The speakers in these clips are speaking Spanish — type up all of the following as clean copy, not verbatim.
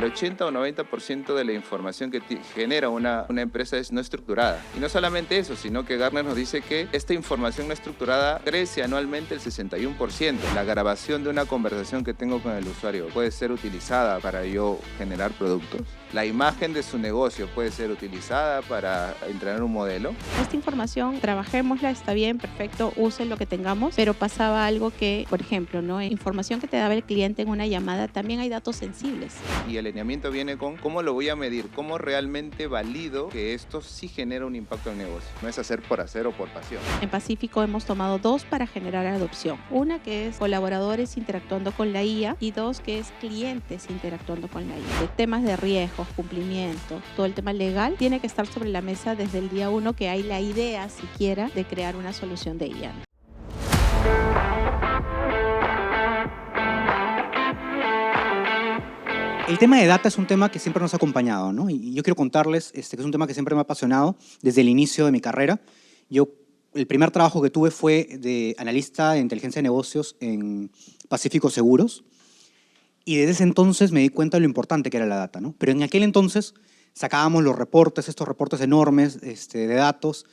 80 o 90% de la información que genera una empresa es no estructurada. Y no solamente eso, sino que Gartner nos dice que esta información no estructurada crece anualmente el 61%. La grabación de una conversación que tengo con el usuario puede ser utilizada para yo generar productos. La imagen de su negocio puede ser utilizada para entrenar un modelo. Esta información, trabajémosla, está bien, perfecto, use lo que tengamos, pero pasaba algo que, por ejemplo, ¿no? Información que te daba el cliente en una llamada, también hay datos sensibles. Y el alineamiento viene con cómo lo voy a medir, cómo realmente valido que esto sí genera un impacto en el negocio. No es hacer por hacer o por pasión. En Pacífico hemos tomado 2 para generar adopción. Una que es colaboradores interactuando con la IA y 2 que es clientes interactuando con la IA. De temas de riesgos, cumplimiento, todo el tema legal tiene que estar sobre la mesa desde el día 1 que hay la idea siquiera de crear una solución de IA. El tema de data es un tema que siempre nos ha acompañado, ¿no? Y yo quiero contarles que es un tema que siempre me ha apasionado desde el inicio de mi carrera. El primer trabajo que tuve fue de analista de inteligencia de negocios en Pacífico Seguros. Y desde ese entonces me di cuenta de lo importante que era la data, ¿no? Pero en aquel entonces sacábamos los reportes, estos reportes enormes de datos.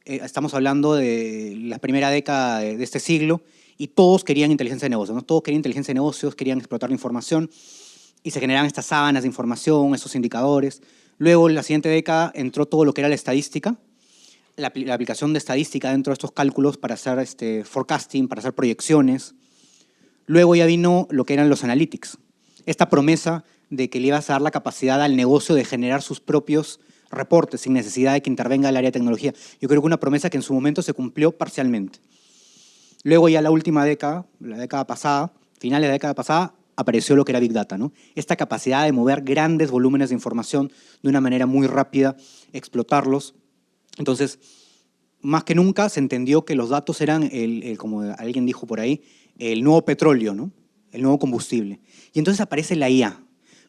Estamos hablando de la primera década de este siglo y todos querían inteligencia de negocios, ¿no? Todos querían inteligencia de negocios, querían explotar la información y se generaban estas sábanas de información, esos indicadores. Luego, en la siguiente década, entró todo lo que era la estadística, la aplicación de estadística dentro de estos cálculos para hacer forecasting, para hacer proyecciones. Luego ya vino lo que eran los analytics. Esta promesa de que le ibas a dar la capacidad al negocio de generar sus propios reportes sin necesidad de que intervenga el área de tecnología. Yo creo que una promesa que en su momento se cumplió parcialmente. Luego ya la última década, la década pasada, finales de la década pasada, apareció lo que era Big Data, ¿no? Esta capacidad de mover grandes volúmenes de información de una manera muy rápida, explotarlos. Entonces, más que nunca se entendió que los datos eran, como alguien dijo por ahí, el nuevo petróleo, ¿no? El nuevo combustible. Y entonces aparece la IA.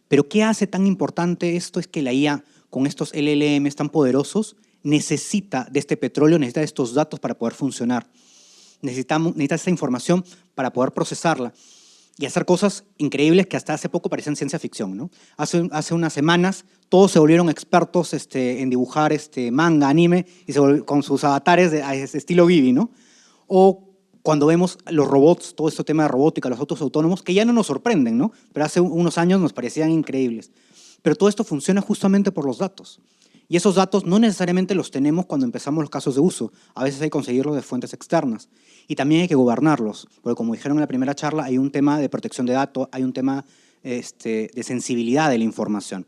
Pero ¿qué hace tan importante esto? Es que la IA, con estos LLMs tan poderosos, necesita de este petróleo, necesita de estos datos para poder funcionar. Necesita esta información para poder procesarla y hacer cosas increíbles que hasta hace poco parecían ciencia ficción, ¿no? Hace unas semanas todos se volvieron expertos en dibujar manga, anime, y con sus avatares de estilo Ghibli, ¿no? O cuando vemos los robots, todo este tema de robótica, los autos autónomos, que ya no nos sorprenden, ¿no? Pero hace unos años nos parecían increíbles. Pero todo esto funciona justamente por los datos. Y esos datos no necesariamente los tenemos cuando empezamos los casos de uso. A veces hay que conseguirlos de fuentes externas. Y también hay que gobernarlos, porque como dijeron en la primera charla, hay un tema de protección de datos, hay un tema de sensibilidad de la información.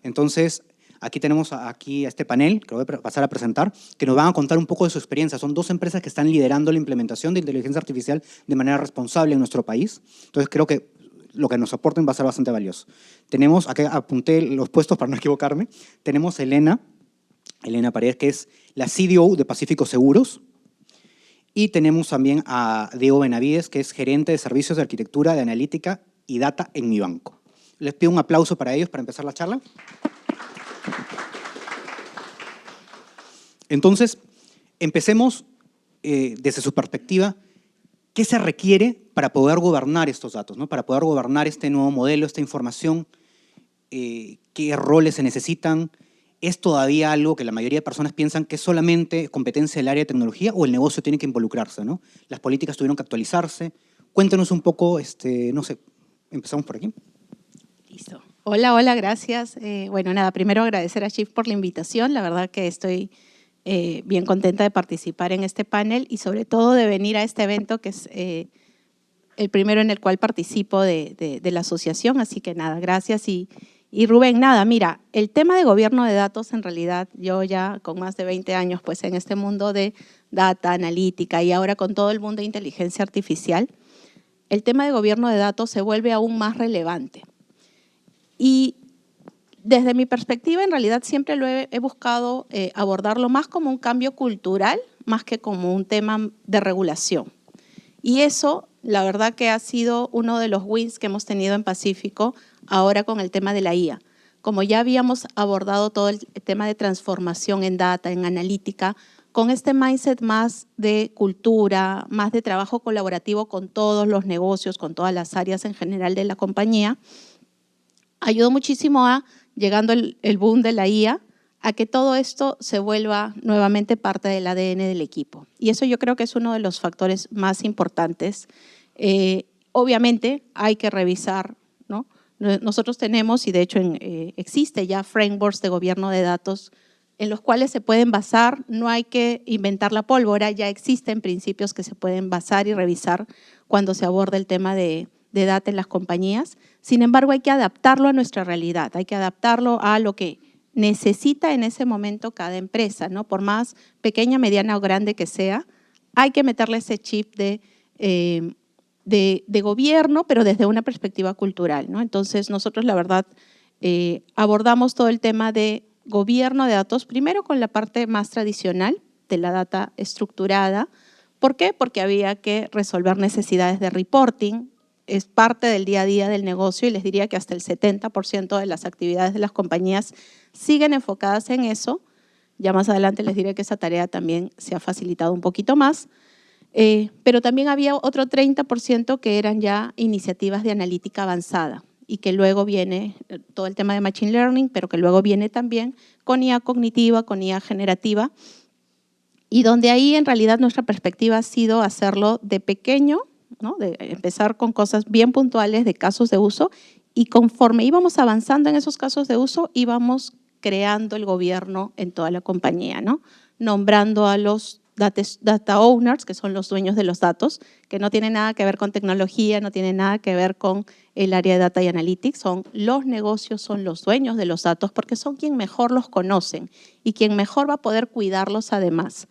Entonces, aquí tenemos a este panel, que voy a pasar a presentar, que nos van a contar un poco de su experiencia. Son 2 empresas que están liderando la implementación de inteligencia artificial de manera responsable en nuestro país. Entonces, creo que lo que nos aporten va a ser bastante valioso. Tenemos, aquí apunté los puestos para no equivocarme, tenemos a Elena Paredes, que es la CDO de Pacífico Seguros, y tenemos también a Diego Benavides, que es gerente de servicios de arquitectura, de analítica y data en Mi Banco. Les pido un aplauso para ellos para empezar la charla. Entonces, empecemos desde su perspectiva. ¿Qué se requiere para poder gobernar estos datos, ¿no? Para poder gobernar este nuevo modelo, esta información? ¿Qué roles se necesitan? ¿Es todavía algo que la mayoría de personas piensan que es solamente competencia del área de tecnología o el negocio tiene que involucrarse, ¿no? Las políticas tuvieron que actualizarse. Cuéntenos un poco, no sé, empezamos por aquí. Listo. Hola, gracias. Bueno, nada, primero agradecer a Chief por la invitación. La verdad que estoy bien contenta de participar en este panel y sobre todo de venir a este evento que es el primero en el cual participo de la asociación. Así que nada, gracias. Y Rubén, nada, mira, el tema de gobierno de datos, en realidad, yo ya con más de 20 años pues en este mundo de data, analítica y ahora con todo el mundo de inteligencia artificial, el tema de gobierno de datos se vuelve aún más relevante. Y desde mi perspectiva, en realidad siempre lo he buscado abordarlo más como un cambio cultural, más que como un tema de regulación. Y eso, la verdad que ha sido uno de los wins que hemos tenido en Pacífico ahora con el tema de la IA. Como ya habíamos abordado todo el tema de transformación en data, en analítica, con este mindset más de cultura, más de trabajo colaborativo con todos los negocios, con todas las áreas en general de la compañía, ayudó muchísimo a, llegando el boom de la IA, a que todo esto se vuelva nuevamente parte del ADN del equipo. Y eso yo creo que es uno de los factores más importantes. Obviamente hay que revisar, ¿no? Nosotros tenemos, y de hecho existe ya frameworks de gobierno de datos en los cuales se pueden basar, no hay que inventar la pólvora, ya existen principios que se pueden basar y revisar cuando se aborda el tema de data en las compañías. Sin embargo, hay que adaptarlo a nuestra realidad, hay que adaptarlo a lo que necesita en ese momento cada empresa, ¿no? Por más pequeña, mediana o grande que sea, hay que meterle ese chip de gobierno, pero desde una perspectiva cultural, ¿no? Entonces, nosotros, la verdad, abordamos todo el tema de gobierno de datos, primero con la parte más tradicional de la data estructurada. ¿Por qué? Porque había que resolver necesidades de reporting, es parte del día a día del negocio y les diría que hasta el 70% de las actividades de las compañías siguen enfocadas en eso. Ya más adelante les diré que esa tarea también se ha facilitado un poquito más. Pero también había otro 30% que eran ya iniciativas de analítica avanzada y que luego viene todo el tema de Machine Learning, pero que luego viene también con IA cognitiva, con IA generativa, y donde ahí en realidad nuestra perspectiva ha sido hacerlo de pequeño, ¿no? De empezar con cosas bien puntuales de casos de uso, y conforme íbamos avanzando en esos casos de uso, íbamos creando el gobierno en toda la compañía, ¿no? Nombrando a los data owners, que son los dueños de los datos, que no tienen nada que ver con tecnología, no tienen nada que ver con el área de data y analytics, son los negocios, son los dueños de los datos, porque son quien mejor los conocen y quien mejor va a poder cuidarlos además,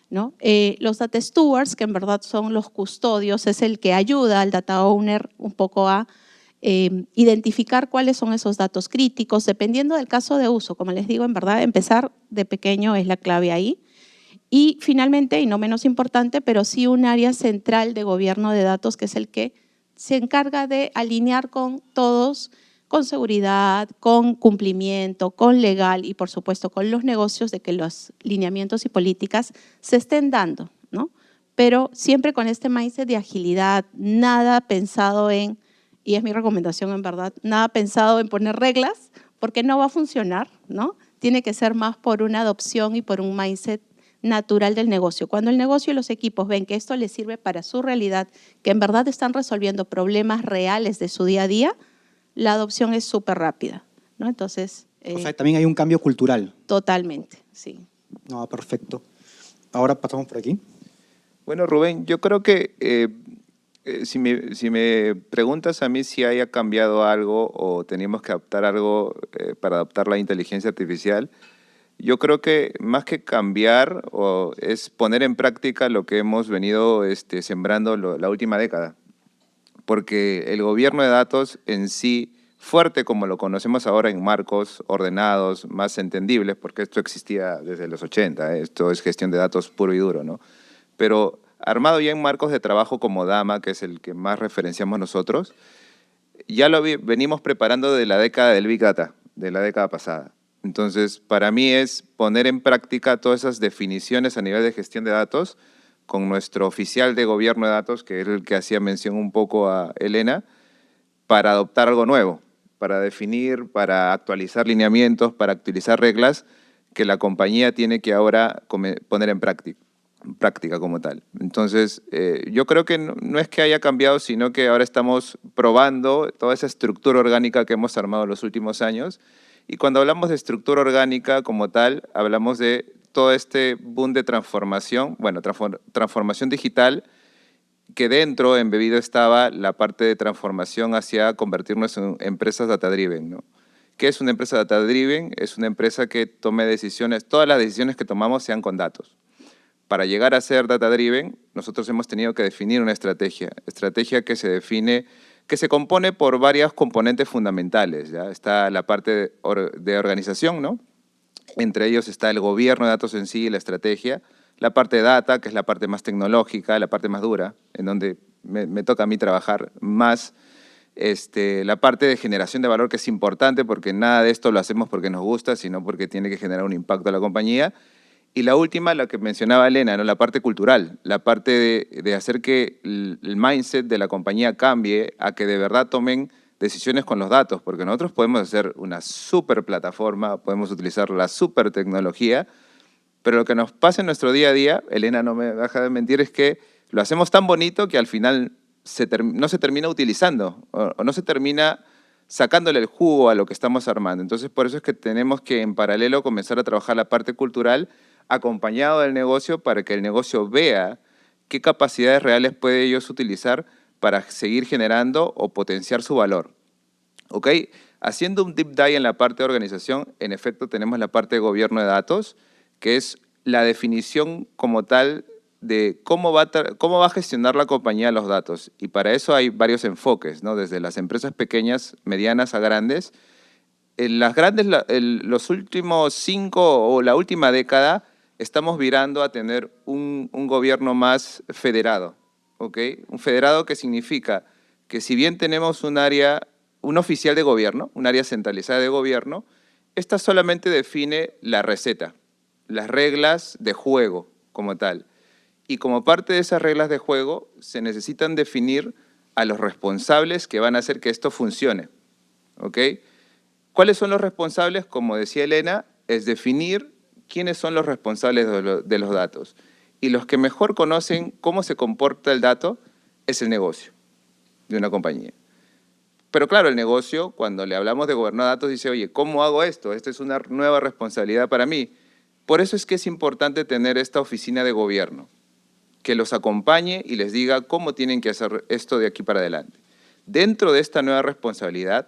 ¿no? Los data stewards, que en verdad son los custodios, es el que ayuda al data owner un poco a identificar cuáles son esos datos críticos, dependiendo del caso de uso. Como les digo, en verdad, empezar de pequeño es la clave ahí. Y finalmente, y no menos importante, pero sí un área central de gobierno de datos, que es el que se encarga de alinear con todos, con seguridad, con cumplimiento, con legal y por supuesto con los negocios, de que los lineamientos y políticas se estén dando, ¿no? Pero siempre con este mindset de agilidad, nada pensado en, y es mi recomendación en verdad, nada pensado en poner reglas, porque no va a funcionar, ¿no? Tiene que ser más por una adopción y por un mindset natural del negocio. Cuando el negocio y los equipos ven que esto les sirve para su realidad, que en verdad están resolviendo problemas reales de su día a día, la adopción es súper rápida, ¿no? Entonces… o sea, también hay un cambio cultural. Totalmente, sí. No, perfecto. Ahora pasamos por aquí. Bueno, Rubén, yo creo que si me preguntas a mí si haya cambiado algo o teníamos que adaptar algo para adoptar la inteligencia artificial, yo creo que más que cambiar es poner en práctica lo que hemos venido sembrando la última década. Porque el gobierno de datos en sí, fuerte como lo conocemos ahora en marcos ordenados, más entendibles, porque esto existía desde los 80, esto es gestión de datos puro y duro, ¿no? Pero armado ya en marcos de trabajo como DAMA, que es el que más referenciamos nosotros, ya lo venimos preparando de la década del Big Data, de la década pasada. Entonces, para mí es poner en práctica todas esas definiciones a nivel de gestión de datos con nuestro oficial de gobierno de datos, que era el que hacía mención un poco a Elena, para adoptar algo nuevo, para definir, para actualizar lineamientos, para actualizar reglas que la compañía tiene que ahora poner en práctica como tal. Entonces, yo creo que no es que haya cambiado, sino que ahora estamos probando toda esa estructura orgánica que hemos armado en los últimos años. Y cuando hablamos de estructura orgánica como tal, hablamos de todo este boom de transformación, bueno, transformación digital, que dentro, embebido estaba la parte de transformación hacia convertirnos en empresas data-driven, ¿no? ¿Qué es una empresa data-driven? Es una empresa que tome decisiones, todas las decisiones que tomamos sean con datos. Para llegar a ser data-driven, nosotros hemos tenido que definir una estrategia que se define, que se compone por varios componentes fundamentales, ¿ya? Está la parte de organización, ¿no? Entre ellos está el gobierno de datos en sí, la estrategia, la parte de data, que es la parte más tecnológica, la parte más dura, en donde me toca a mí trabajar más, la parte de generación de valor, que es importante porque nada de esto lo hacemos porque nos gusta, sino porque tiene que generar un impacto a la compañía. Y la última, la que mencionaba Elena, ¿no? La parte cultural, la parte de hacer que el mindset de la compañía cambie a que de verdad tomen decisiones con los datos, porque nosotros podemos hacer una super plataforma, podemos utilizar la super tecnología, pero lo que nos pasa en nuestro día a día, Elena no me deja de mentir, es que lo hacemos tan bonito que al final no se termina utilizando o no se termina sacándole el jugo a lo que estamos armando. Entonces, por eso es que tenemos que en paralelo comenzar a trabajar la parte cultural acompañado del negocio para que el negocio vea qué capacidades reales puede ellos utilizar para seguir generando o potenciar su valor. ¿Ok? Haciendo un deep dive en la parte de organización, en efecto tenemos la parte de gobierno de datos, que es la definición como tal de cómo va a gestionar la compañía los datos. Y para eso hay varios enfoques, ¿no? Desde las empresas pequeñas, medianas a grandes. En las grandes, los últimos 5 o la última década, estamos virando a tener un gobierno más federado. ¿Ok? Un federado que significa que si bien tenemos un área, un oficial de gobierno, un área centralizada de gobierno, esta solamente define la receta, las reglas de juego como tal. Y como parte de esas reglas de juego, se necesitan definir a los responsables que van a hacer que esto funcione. ¿Ok? ¿Cuáles son los responsables? Como decía Elena, es definir quiénes son los responsables de los datos. Y los que mejor conocen cómo se comporta el dato es el negocio de una compañía. Pero claro, el negocio, cuando le hablamos de gobernar datos, dice, oye, ¿cómo hago esto? Esta es una nueva responsabilidad para mí. Por eso es que es importante tener esta oficina de gobierno, que los acompañe y les diga cómo tienen que hacer esto de aquí para adelante. Dentro de esta nueva responsabilidad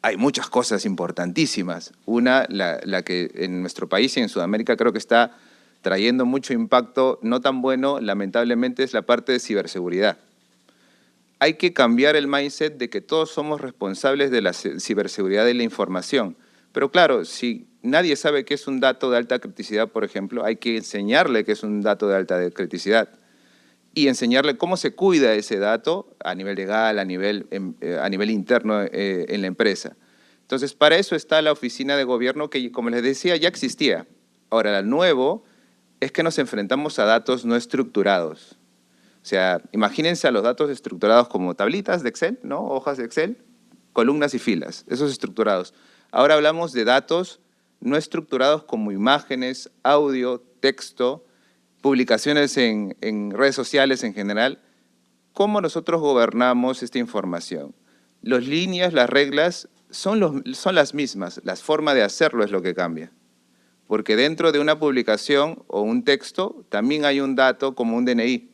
hay muchas cosas importantísimas. Una, la que en nuestro país y en Sudamérica creo que está trayendo mucho impacto, no tan bueno, lamentablemente, es la parte de ciberseguridad. Hay que cambiar el mindset de que todos somos responsables de la ciberseguridad de la información. Pero claro, si nadie sabe qué es un dato de alta criticidad, por ejemplo, hay que enseñarle qué es un dato de alta criticidad y enseñarle cómo se cuida ese dato a nivel legal, a nivel interno en la empresa. Entonces, para eso está la oficina de gobierno que, como les decía, ya existía. Ahora, lo nuevo es que nos enfrentamos a datos no estructurados. O sea, imagínense a los datos estructurados como tablitas de Excel, ¿no? Hojas de Excel, columnas y filas, esos estructurados. Ahora hablamos de datos no estructurados como imágenes, audio, texto, publicaciones en redes sociales en general. ¿Cómo nosotros gobernamos esta información? Las líneas, las reglas son las mismas, la forma de hacerlo es lo que cambia. Porque dentro de una publicación o un texto también hay un dato como un DNI.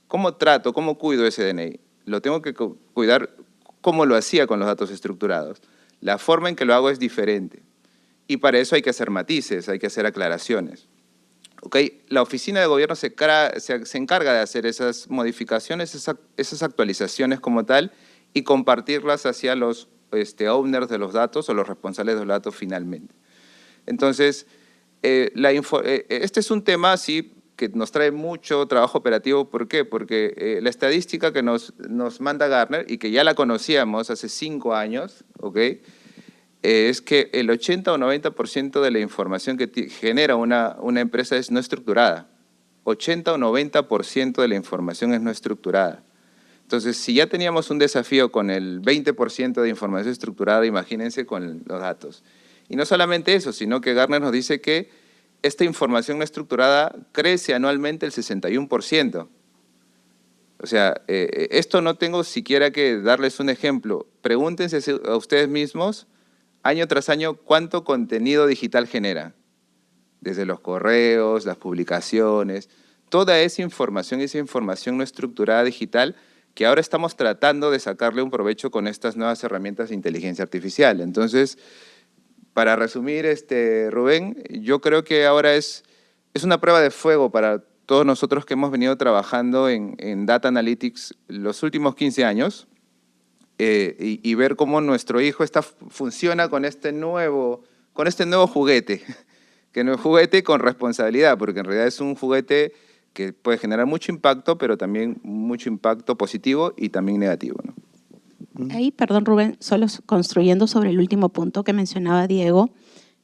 ¿Cómo trato, cómo cuido ese DNI? Lo tengo que cuidar como lo hacía con los datos estructurados. La forma en que lo hago es diferente. Y para eso hay que hacer matices, hay que hacer aclaraciones. ¿Okay? La oficina de gobierno se encarga de hacer esas modificaciones, esas actualizaciones como tal y compartirlas hacia los owners de los datos o los responsables de los datos finalmente. Entonces, este es un tema así que nos trae mucho trabajo operativo. ¿Por qué? Porque la estadística que nos manda Gartner y que ya la conocíamos hace 5 años, ¿ok? Es que el 80 o 90% de la información que genera una empresa es no estructurada. 80 o 90% de la información es no estructurada. Entonces, si ya teníamos un desafío con el 20% de información estructurada, imagínense con los datos. Y no solamente eso, sino que Gartner nos dice que esta información no estructurada crece anualmente el 61%. O sea, esto no tengo siquiera que darles un ejemplo. Pregúntense a ustedes mismos, año tras año, ¿cuánto contenido digital genera? Desde los correos, las publicaciones, toda esa información no estructurada digital que ahora estamos tratando de sacarle un provecho con estas nuevas herramientas de inteligencia artificial. Entonces, para resumir, Rubén, yo creo que ahora es una prueba de fuego para todos nosotros que hemos venido trabajando en Data Analytics los últimos 15 años y ver cómo nuestro hijo funciona con este nuevo juguete, que no es juguete con responsabilidad, porque en realidad es un juguete que puede generar mucho impacto, pero también mucho impacto positivo y también negativo, ¿no? Ahí, perdón Rubén, solo construyendo sobre el último punto que mencionaba Diego,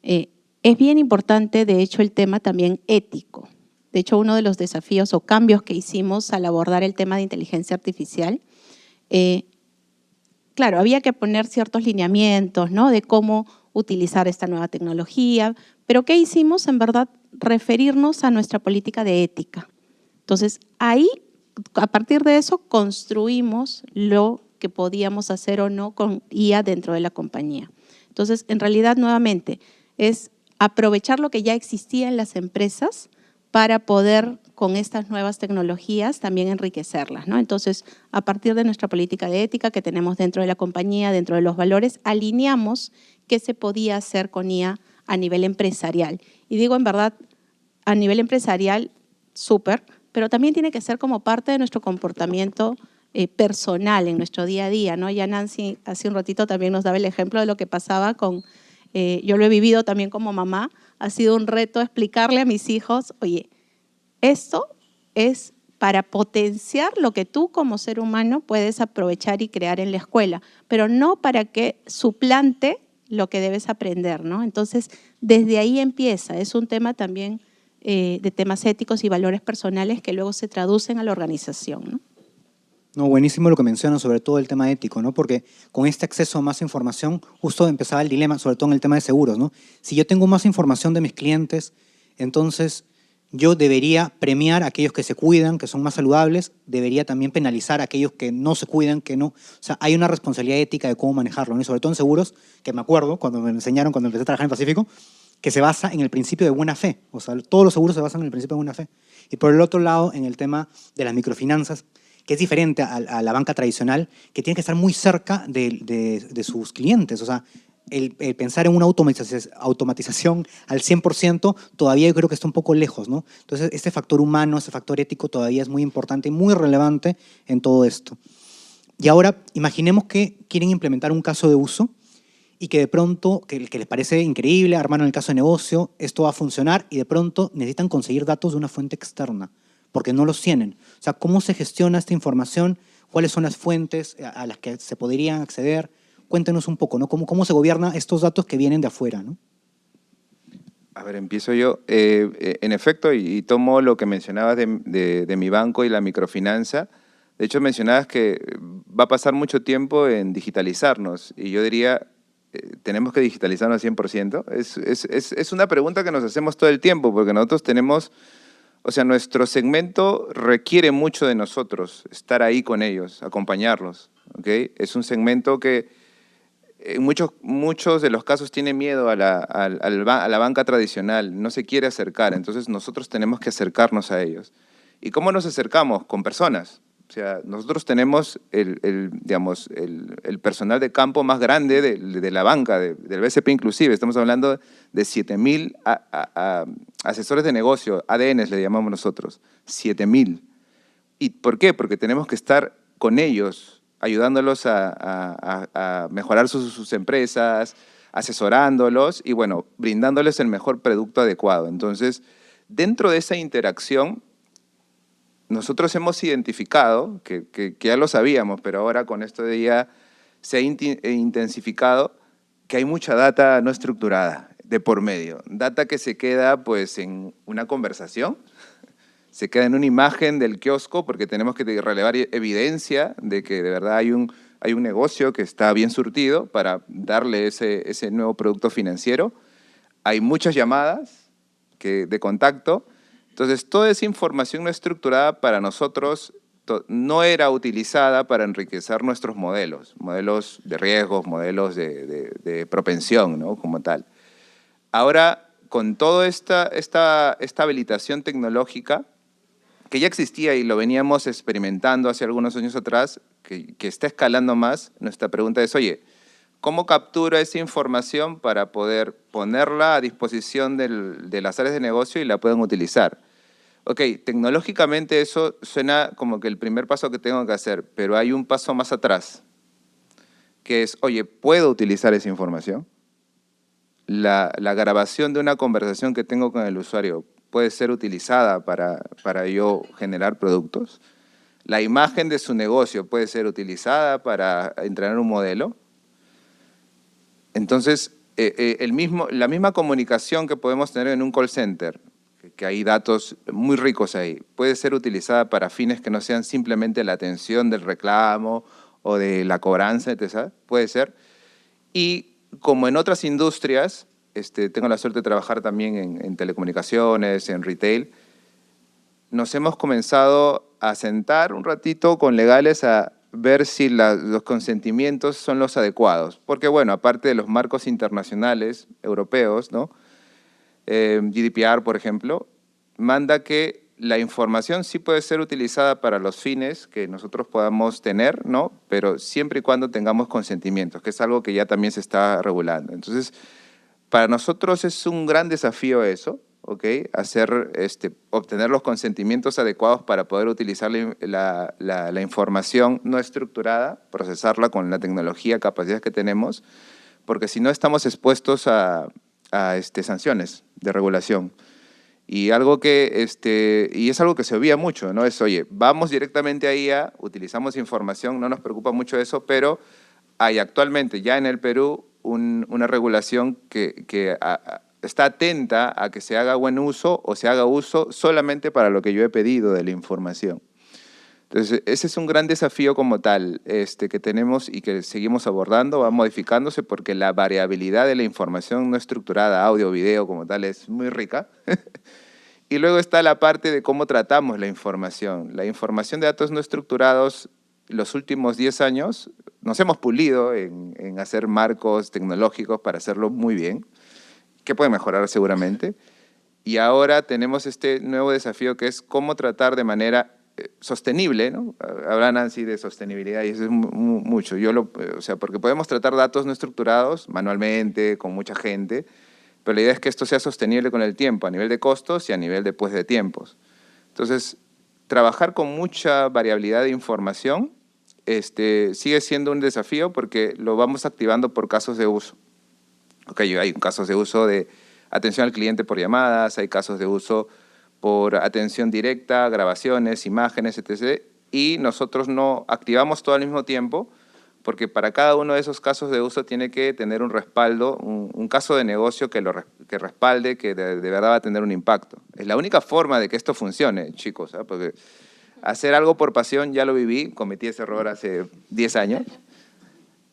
es bien importante, de hecho, el tema también ético. De hecho, uno de los desafíos o cambios que hicimos al abordar el tema de inteligencia artificial, claro, había que poner ciertos lineamientos, ¿no? De cómo utilizar esta nueva tecnología, pero ¿qué hicimos? En verdad, referirnos a nuestra política de ética. Entonces, ahí, a partir de eso, construimos lo que podíamos hacer o no con IA dentro de la compañía. Entonces, en realidad, nuevamente, es aprovechar lo que ya existía en las empresas para poder, con estas nuevas tecnologías, también enriquecerlas, ¿no? Entonces, a partir de nuestra política de ética que tenemos dentro de la compañía, dentro de los valores, alineamos qué se podía hacer con IA a nivel empresarial. Y digo, en verdad, a nivel empresarial, súper, pero también tiene que ser como parte de nuestro comportamiento personal en nuestro día a día, ¿no? Ya Nancy hace un ratito también nos daba el ejemplo de lo que pasaba con, yo lo he vivido también como mamá, ha sido un reto explicarle a mis hijos, oye, esto es para potenciar lo que tú como ser humano puedes aprovechar y crear en la escuela, pero no para que suplante lo que debes aprender, ¿no? Entonces, desde ahí empieza, es un tema también de temas éticos y valores personales que luego se traducen a la organización, ¿no? No, buenísimo lo que mencionas, sobre todo el tema ético, ¿no? Porque con este acceso a más información, justo empezaba el dilema, sobre todo en el tema de seguros, ¿no? Si yo tengo más información de mis clientes, entonces yo debería premiar a aquellos que se cuidan, que son más saludables, debería también penalizar a aquellos que no se cuidan, que no. O sea, hay una responsabilidad ética de cómo manejarlo, ¿no? Y sobre todo en seguros, que me acuerdo cuando me enseñaron, cuando empecé a trabajar en Pacífico, que se basa en el principio de buena fe. O sea, todos los seguros se basan en el principio de buena fe. Y por el otro lado, en el tema de las microfinanzas, que es diferente a la banca tradicional, que tiene que estar muy cerca de sus clientes. O sea, el pensar en una automatización al 100% todavía yo creo que está un poco lejos, ¿no? Entonces, este factor humano, este factor ético todavía es muy importante y muy relevante en todo esto. Y ahora, imaginemos que quieren implementar un caso de uso y que de pronto, que les parece increíble, armaron el caso de negocio, esto va a funcionar y de pronto necesitan conseguir datos de una fuente externa, porque no los tienen. O sea, ¿cómo se gestiona esta información? ¿Cuáles son las fuentes a las que se podrían acceder? Cuéntenos un poco, ¿no? ¿Cómo se gobierna estos datos que vienen de afuera, ¿no? A ver, empiezo yo. En efecto, y tomo lo que mencionabas de mi banco y la microfinanza. De hecho, mencionabas que va a pasar mucho tiempo en digitalizarnos. Y yo diría, ¿tenemos que digitalizarnos al 100%? Es una pregunta que nos hacemos todo el tiempo, porque nosotros tenemos, o sea, nuestro segmento requiere mucho de nosotros, estar ahí con ellos, acompañarlos, ¿ok? Es un segmento que en muchos de los casos tiene miedo a la banca tradicional, no se quiere acercar, entonces nosotros tenemos que acercarnos a ellos. ¿Y cómo nos acercamos? Con personas. O sea, nosotros tenemos digamos, el personal de campo más grande de la banca, del BCP inclusive. Estamos hablando de 7.000 asesores de negocio, ADNs le llamamos nosotros, 7.000. ¿Y por qué? Porque tenemos que estar con ellos, ayudándolos a mejorar sus empresas, asesorándolos y, bueno, brindándoles el mejor producto adecuado. Entonces, dentro de esa interacción, nosotros hemos identificado, que ya lo sabíamos, pero ahora con esto de IA se ha intensificado, que hay mucha data no estructurada de por medio. Data que se queda pues en una conversación, se queda en una imagen del kiosco porque tenemos que relevar evidencia de que de verdad hay un negocio que está bien surtido para darle ese nuevo producto financiero. Hay muchas llamadas de contacto. Entonces, toda esa información no estructurada para nosotros no era utilizada para enriquecer nuestros modelos de riesgos, modelos de propensión, ¿no? Como tal. Ahora, con toda esta habilitación tecnológica, que ya existía y lo veníamos experimentando hace algunos años atrás, que está escalando más, nuestra pregunta es, oye, ¿cómo capturo esa información para poder ponerla a disposición de las áreas de negocio y la puedan utilizar? Ok, tecnológicamente eso suena como que el primer paso que tengo que hacer, pero hay un paso más atrás, que es, oye, ¿puedo utilizar esa información? La grabación de una conversación que tengo con el usuario puede ser utilizada para yo generar productos. La imagen de su negocio puede ser utilizada para entrenar un modelo. Entonces, la misma comunicación que podemos tener en un call center, que hay datos muy ricos ahí, puede ser utilizada para fines que no sean simplemente la atención del reclamo o de la cobranza, etc. Puede ser. Y como en otras industrias, tengo la suerte de trabajar también en telecomunicaciones, en retail, nos hemos comenzado a sentar un ratito con legales a ver si los consentimientos son los adecuados. Porque, bueno, aparte de los marcos internacionales europeos, ¿no? GDPR, por ejemplo, manda que la información sí puede ser utilizada para los fines que nosotros podamos tener, ¿no? Pero siempre y cuando tengamos consentimientos, que es algo que ya también se está regulando. Entonces, para nosotros es un gran desafío eso, ¿ok? Obtener los consentimientos adecuados para poder utilizar la información no estructurada, procesarla con la tecnología, capacidades que tenemos, porque si no estamos expuestos a sanciones de regulación. Y algo y es algo que se obvia mucho, ¿no? Es, oye, vamos directamente a IA, utilizamos información, no nos preocupa mucho eso, pero hay actualmente ya en el Perú una regulación que está atenta a que se haga buen uso o se haga uso solamente para lo que yo he pedido de la información. Entonces, ese es un gran desafío como tal que tenemos y que seguimos abordando, va modificándose porque la variabilidad de la información no estructurada, audio, video como tal, es muy rica. Y luego está la parte de cómo tratamos la información. La información de datos no estructurados, los últimos 10 años, nos hemos pulido en hacer marcos tecnológicos para hacerlo muy bien, que puede mejorar seguramente. Y ahora tenemos este nuevo desafío que es cómo tratar de manera sostenible, ¿no? Habla Nancy de sostenibilidad y eso es mucho. Porque podemos tratar datos no estructurados manualmente, con mucha gente, pero la idea es que esto sea sostenible con el tiempo, a nivel de costos y a nivel de tiempos. Entonces, trabajar con mucha variabilidad de información sigue siendo un desafío porque lo vamos activando por casos de uso. Okay, hay casos de uso de atención al cliente por llamadas, hay casos de uso por atención directa, grabaciones, imágenes, etc. Y nosotros no activamos todo al mismo tiempo porque para cada uno de esos casos de uso tiene que tener un respaldo, un caso de negocio que respalde, que de verdad va a tener un impacto. Es la única forma de que esto funcione, chicos, ¿eh? Porque hacer algo por pasión, ya lo viví, cometí ese error hace 10 años.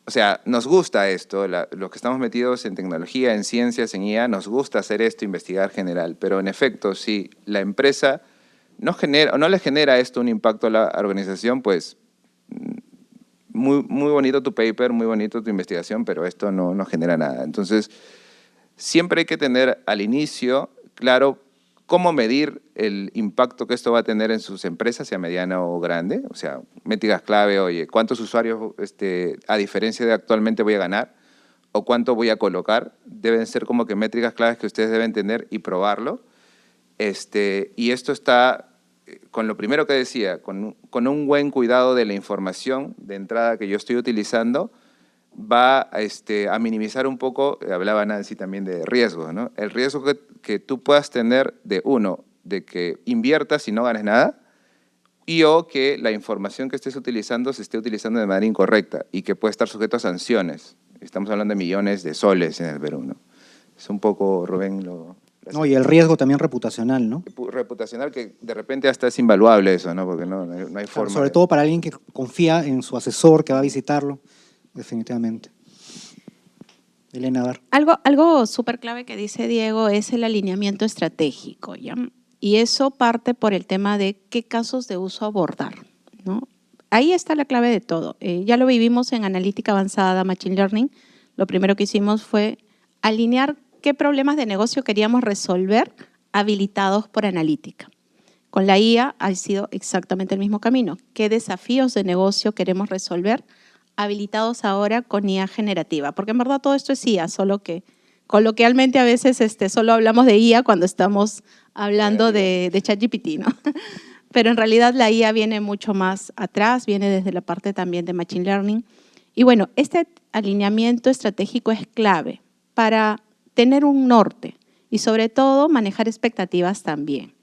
O sea, nos gusta esto, los que estamos metidos en tecnología, en ciencias, en IA, nos gusta hacer esto, investigar general, pero en efecto, si la empresa no le genera esto un impacto a la organización, pues muy bonito tu paper, muy bonito tu investigación, pero esto no genera nada. Entonces, siempre hay que tener al inicio claro cómo medir el impacto que esto va a tener en sus empresas, sea mediana o grande. O sea, métricas clave, oye, ¿cuántos usuarios, a diferencia de actualmente, voy a ganar? ¿O cuánto voy a colocar? Deben ser como que métricas claves que ustedes deben tener y probarlo. Y esto está, con lo primero que decía, con un buen cuidado de la información de entrada que yo estoy utilizando, va a minimizar un poco, hablaba Nancy también de riesgos, ¿no? El riesgo que tú puedas tener de que inviertas y no ganes nada, o que la información que estés utilizando se esté utilizando de manera incorrecta y que puede estar sujeto a sanciones. Estamos hablando de millones de soles en el Perú, ¿no? Es un poco, Rubén, No, y el riesgo también reputacional, ¿no? Reputacional, que de repente hasta es invaluable eso, ¿no? Porque no hay forma. Sobre todo para alguien que confía en su asesor, que va a visitarlo. Definitivamente. Elena, a ver. Algo súper clave que dice Diego es el alineamiento estratégico, ¿ya? Y eso parte por el tema de qué casos de uso abordar, ¿no? Ahí está la clave de todo. Ya lo vivimos en analítica avanzada, Machine Learning. Lo primero que hicimos fue alinear qué problemas de negocio queríamos resolver habilitados por analítica. Con la IA ha sido exactamente el mismo camino. ¿Qué desafíos de negocio queremos resolver habilitados ahora con IA generativa? Porque en verdad todo esto es IA, solo que coloquialmente a veces solo hablamos de IA cuando estamos hablando de ChatGPT, ¿no? Pero en realidad la IA viene mucho más atrás, viene desde la parte también de Machine Learning. Y bueno, este alineamiento estratégico es clave para tener un norte y sobre todo manejar expectativas también.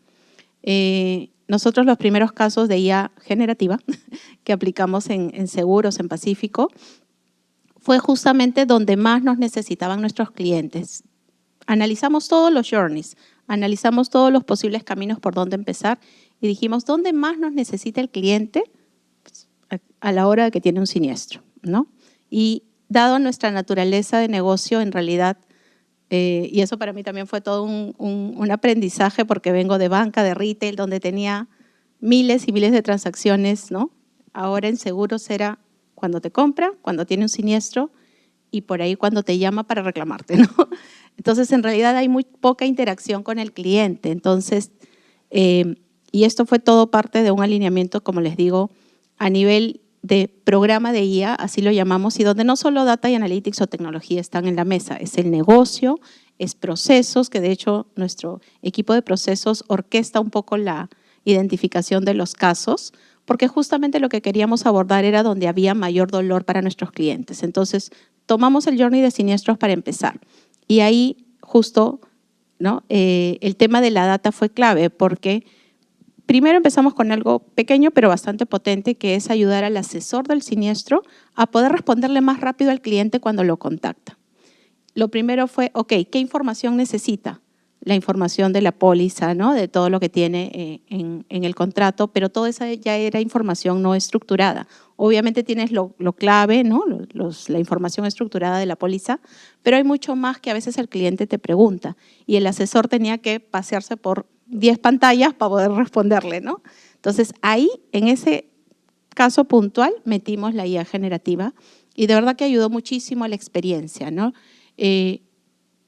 Nosotros los primeros casos de IA generativa que aplicamos en seguros, en Pacífico, fue justamente donde más nos necesitaban nuestros clientes. Analizamos todos los journeys, analizamos todos los posibles caminos por donde empezar y dijimos, ¿dónde más nos necesita el cliente? Pues a la hora de que tiene un siniestro, ¿no? Y dado nuestra naturaleza de negocio, en realidad, y eso para mí también fue todo un aprendizaje porque vengo de banca, de retail, donde tenía miles y miles de transacciones, ¿no? Ahora en seguros era cuando te compra, cuando tiene un siniestro y por ahí cuando te llama para reclamarte, ¿no? Entonces, en realidad hay muy poca interacción con el cliente. Entonces, y esto fue todo parte de un alineamiento, como les digo, a nivel de programa de IA, así lo llamamos, y donde no solo data y analytics o tecnología están en la mesa, es el negocio, es procesos, que de hecho nuestro equipo de procesos orquesta un poco la identificación de los casos, porque justamente lo que queríamos abordar era donde había mayor dolor para nuestros clientes. Entonces, tomamos el journey de siniestros para empezar. Y ahí justo, ¿no? El tema de la data fue clave porque primero empezamos con algo pequeño pero bastante potente, que es ayudar al asesor del siniestro a poder responderle más rápido al cliente cuando lo contacta. Lo primero fue, ok, ¿qué información necesita? La información de la póliza, ¿no? De todo lo que tiene en el contrato, pero toda esa ya era información no estructurada. Obviamente tienes lo clave, ¿no? La información estructurada de la póliza, pero hay mucho más que a veces el cliente te pregunta y el asesor tenía que pasearse por 10 pantallas para poder responderle, ¿no? Entonces, ahí, en ese caso puntual, metimos la IA generativa y de verdad que ayudó muchísimo a la experiencia, ¿no?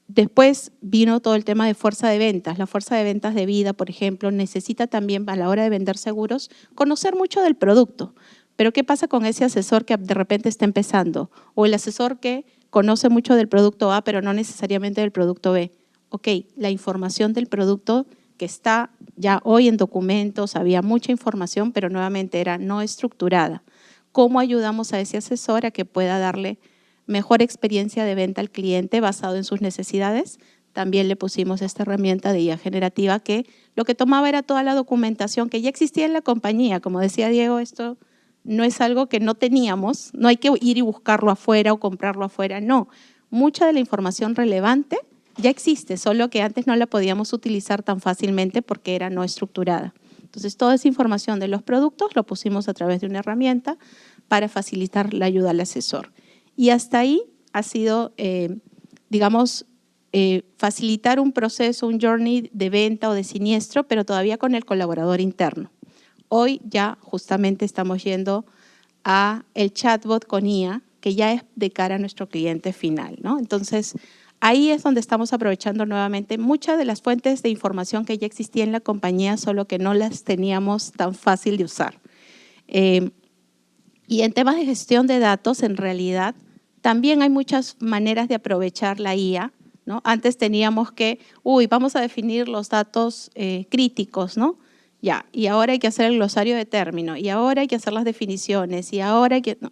Después vino todo el tema de fuerza de ventas. La fuerza de ventas de vida, por ejemplo, necesita también a la hora de vender seguros conocer mucho del producto. Pero ¿qué pasa con ese asesor que de repente está empezando? O el asesor que conoce mucho del producto A, pero no necesariamente del producto B. Ok, la información del producto que está ya hoy en documentos, había mucha información, pero nuevamente era no estructurada. ¿Cómo ayudamos a ese asesor a que pueda darle mejor experiencia de venta al cliente basado en sus necesidades? También le pusimos esta herramienta de IA generativa que lo que tomaba era toda la documentación que ya existía en la compañía. Como decía Diego, esto no es algo que no teníamos, no hay que ir y buscarlo afuera o comprarlo afuera, no. Mucha de la información relevante ya existe, solo que antes no la podíamos utilizar tan fácilmente porque era no estructurada. Entonces, toda esa información de los productos lo pusimos a través de una herramienta para facilitar la ayuda al asesor. Y hasta ahí ha sido, digamos, facilitar un proceso, un journey de venta o de siniestro, pero todavía con el colaborador interno. Hoy ya justamente estamos yendo a el chatbot con IA, que ya es de cara a nuestro cliente final, ¿no? Entonces, ahí es donde estamos aprovechando nuevamente muchas de las fuentes de información que ya existía en la compañía, solo que no las teníamos tan fácil de usar. Y en temas de gestión de datos, en realidad, también hay muchas maneras de aprovechar la IA, ¿no? Antes teníamos que, vamos a definir los datos críticos, ¿no? Ya, y ahora hay que hacer el glosario de término, y ahora hay que hacer las definiciones, y ahora hay que… No.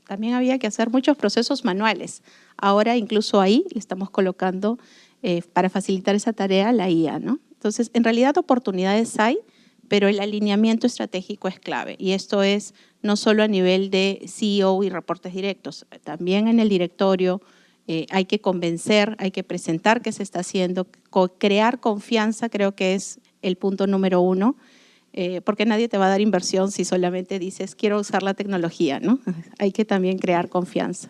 También había que hacer muchos procesos manuales. Ahora incluso ahí le estamos colocando para facilitar esa tarea la IA, ¿no? Entonces, en realidad oportunidades hay, pero el alineamiento estratégico es clave. Y esto es no solo a nivel de CEO y reportes directos, también en el directorio hay que convencer, hay que presentar qué se está haciendo, crear confianza creo que es el punto número 1, porque nadie te va a dar inversión si solamente dices quiero usar la tecnología, ¿no? Hay que también crear confianza.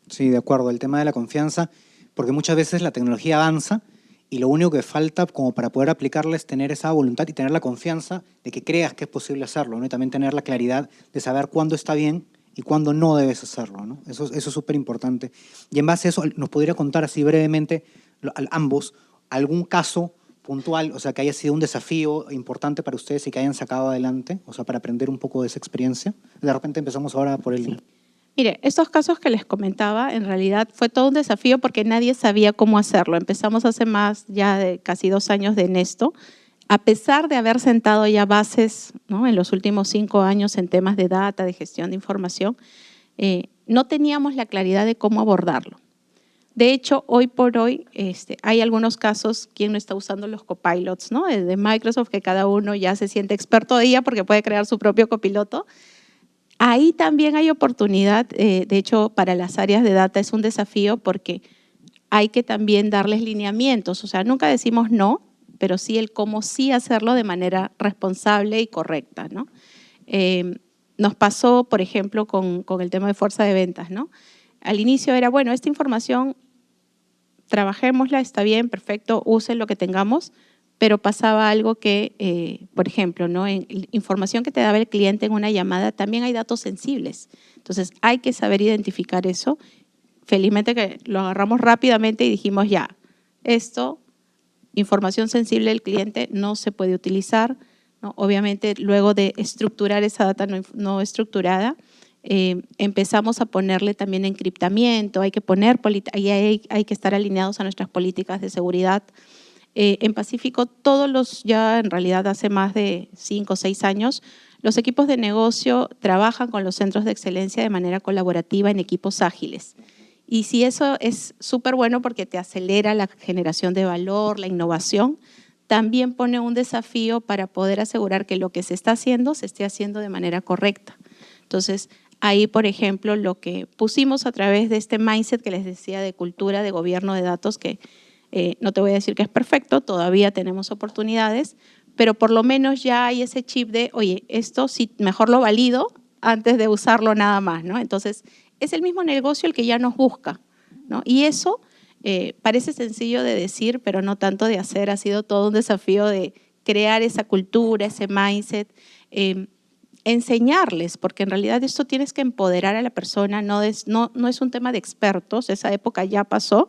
Sí, de acuerdo, el tema de la confianza, porque muchas veces la tecnología avanza y lo único que falta como para poder aplicarla es tener esa voluntad y tener la confianza de que creas que es posible hacerlo, ¿no? Y también tener la claridad de saber cuándo está bien y cuándo no debes hacerlo, ¿no? Eso es súper importante. Y en base a eso, ¿nos podría contar así brevemente a ambos algún caso puntual, o sea, que haya sido un desafío importante para ustedes y que hayan sacado adelante, o sea, para aprender un poco de esa experiencia? De repente empezamos ahora por el… Sí. Mire, estos casos que les comentaba, en realidad fue todo un desafío porque nadie sabía cómo hacerlo. Empezamos hace más ya de casi 2 años en esto, a pesar de haber sentado ya bases, ¿no? En los últimos 5 años en temas de data, de gestión de información, no teníamos la claridad de cómo abordarlo. De hecho, hoy por hoy hay algunos casos, ¿quién no está usando los copilots, ¿no? De Microsoft, que cada uno ya se siente experto de ella porque puede crear su propio copiloto. Ahí también hay oportunidad, de hecho, para las áreas de data es un desafío porque hay que también darles lineamientos, o sea, nunca decimos no, pero sí el cómo sí hacerlo de manera responsable y correcta, ¿no? nos pasó, por ejemplo, con el tema de fuerza de ventas, ¿no? Al inicio era, bueno, esta información, trabajémosla, está bien, perfecto, usen lo que tengamos, pero pasaba algo que, por ejemplo, ¿no? En información que te daba el cliente en una llamada, también hay datos sensibles. Entonces, hay que saber identificar eso. Felizmente que lo agarramos rápidamente y dijimos, ya, esto, información sensible del cliente, no se puede utilizar, ¿no? Obviamente, luego de estructurar esa data no estructurada, empezamos a ponerle también encriptamiento, hay que estar alineados a nuestras políticas de seguridad. En Pacífico, ya en realidad hace más de 5 o 6 años, los equipos de negocio trabajan con los centros de excelencia de manera colaborativa en equipos ágiles. Y si eso es súper bueno porque te acelera la generación de valor, la innovación, también pone un desafío para poder asegurar que lo que se está haciendo se esté haciendo de manera correcta. Entonces, ahí, por ejemplo, lo que pusimos a través de este mindset que les decía de cultura, de gobierno de datos, que no te voy a decir que es perfecto, todavía tenemos oportunidades, pero por lo menos ya hay ese chip de, oye, esto sí, mejor lo valido antes de usarlo nada más, ¿no? Entonces, es el mismo negocio el que ya nos busca, ¿no? Y eso parece sencillo de decir, pero no tanto de hacer. Ha sido todo un desafío de crear esa cultura, ese mindset, enseñarles, porque en realidad esto tienes que empoderar a la persona, no es un tema de expertos, esa época ya pasó.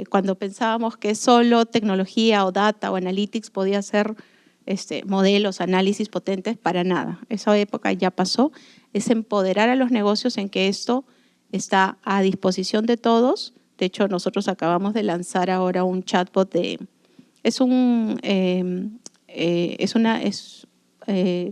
Cuando pensábamos que solo tecnología o data o analytics podía ser modelos, análisis potentes, para nada. Esa época ya pasó. Es empoderar a los negocios en que esto está a disposición de todos. De hecho, nosotros acabamos de lanzar ahora un chatbot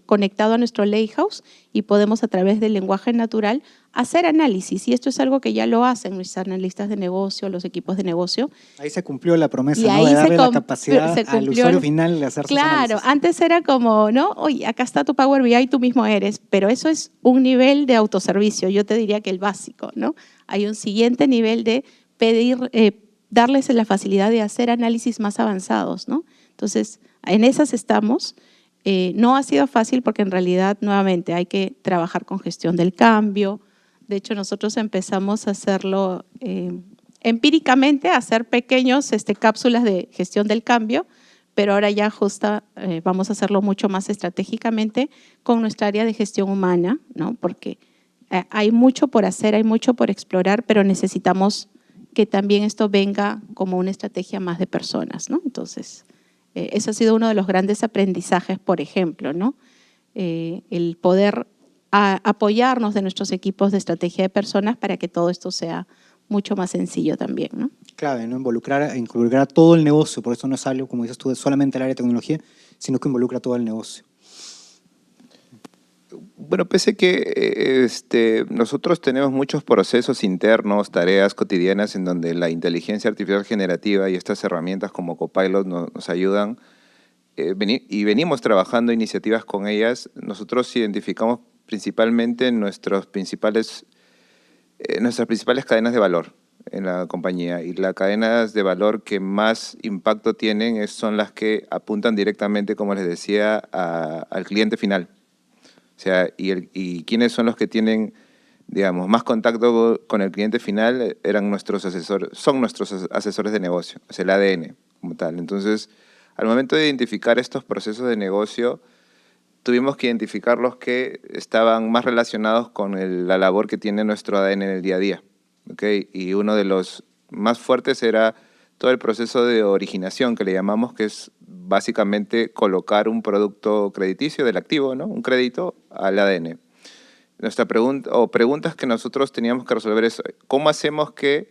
conectado a nuestro Lakehouse y podemos a través del lenguaje natural hacer análisis. Y esto es algo que ya lo hacen nuestros analistas de negocio, los equipos de negocio. Ahí se cumplió la promesa, y ¿no? ahí De darle la capacidad al cumplió usuario final de hacer sus análisis. Claro, antes era como, ¿no? Oye, acá está tu Power BI, tú mismo eres, pero eso es un nivel de autoservicio, yo te diría que el básico, ¿no? Hay un siguiente nivel de pedir, darles la facilidad de hacer análisis más avanzados, ¿no? Entonces, en esas estamos. No ha sido fácil porque en realidad, nuevamente, hay que trabajar con gestión del cambio. De hecho, nosotros empezamos a hacerlo empíricamente, a hacer pequeños cápsulas de gestión del cambio, pero ahora ya vamos a hacerlo mucho más estratégicamente con nuestra área de gestión humana, ¿no? Porque hay mucho por hacer, hay mucho por explorar, pero necesitamos que también esto venga como una estrategia más de personas, ¿no? Entonces, eso ha sido uno de los grandes aprendizajes, por ejemplo, ¿no? El poder apoyarnos de nuestros equipos de estrategia de personas para que todo esto sea mucho más sencillo también, ¿no? Clave, ¿no? Involucrar todo el negocio, por eso no es algo, como dices tú, solamente el área de tecnología, sino que involucra todo el negocio. Bueno, pese que nosotros tenemos muchos procesos internos, tareas cotidianas en donde la inteligencia artificial generativa y estas herramientas como Copilot nos ayudan y venimos trabajando iniciativas con ellas. Nosotros identificamos principalmente nuestras principales cadenas de valor en la compañía, y las cadenas de valor que más impacto tienen son las que apuntan directamente, como les decía, al cliente final. O sea, y quiénes son los que tienen, digamos, más contacto con el cliente final son nuestros asesores de negocio, es el ADN como tal. Entonces, al momento de identificar estos procesos de negocio, tuvimos que identificar los que estaban más relacionados con la labor que tiene nuestro ADN en el día a día, ¿okay? Y uno de los más fuertes era todo el proceso de originación, que le llamamos, que es básicamente colocar un producto crediticio del activo, ¿no? Un crédito al ADN. Nuestra preguntas que nosotros teníamos que resolver es ¿cómo hacemos que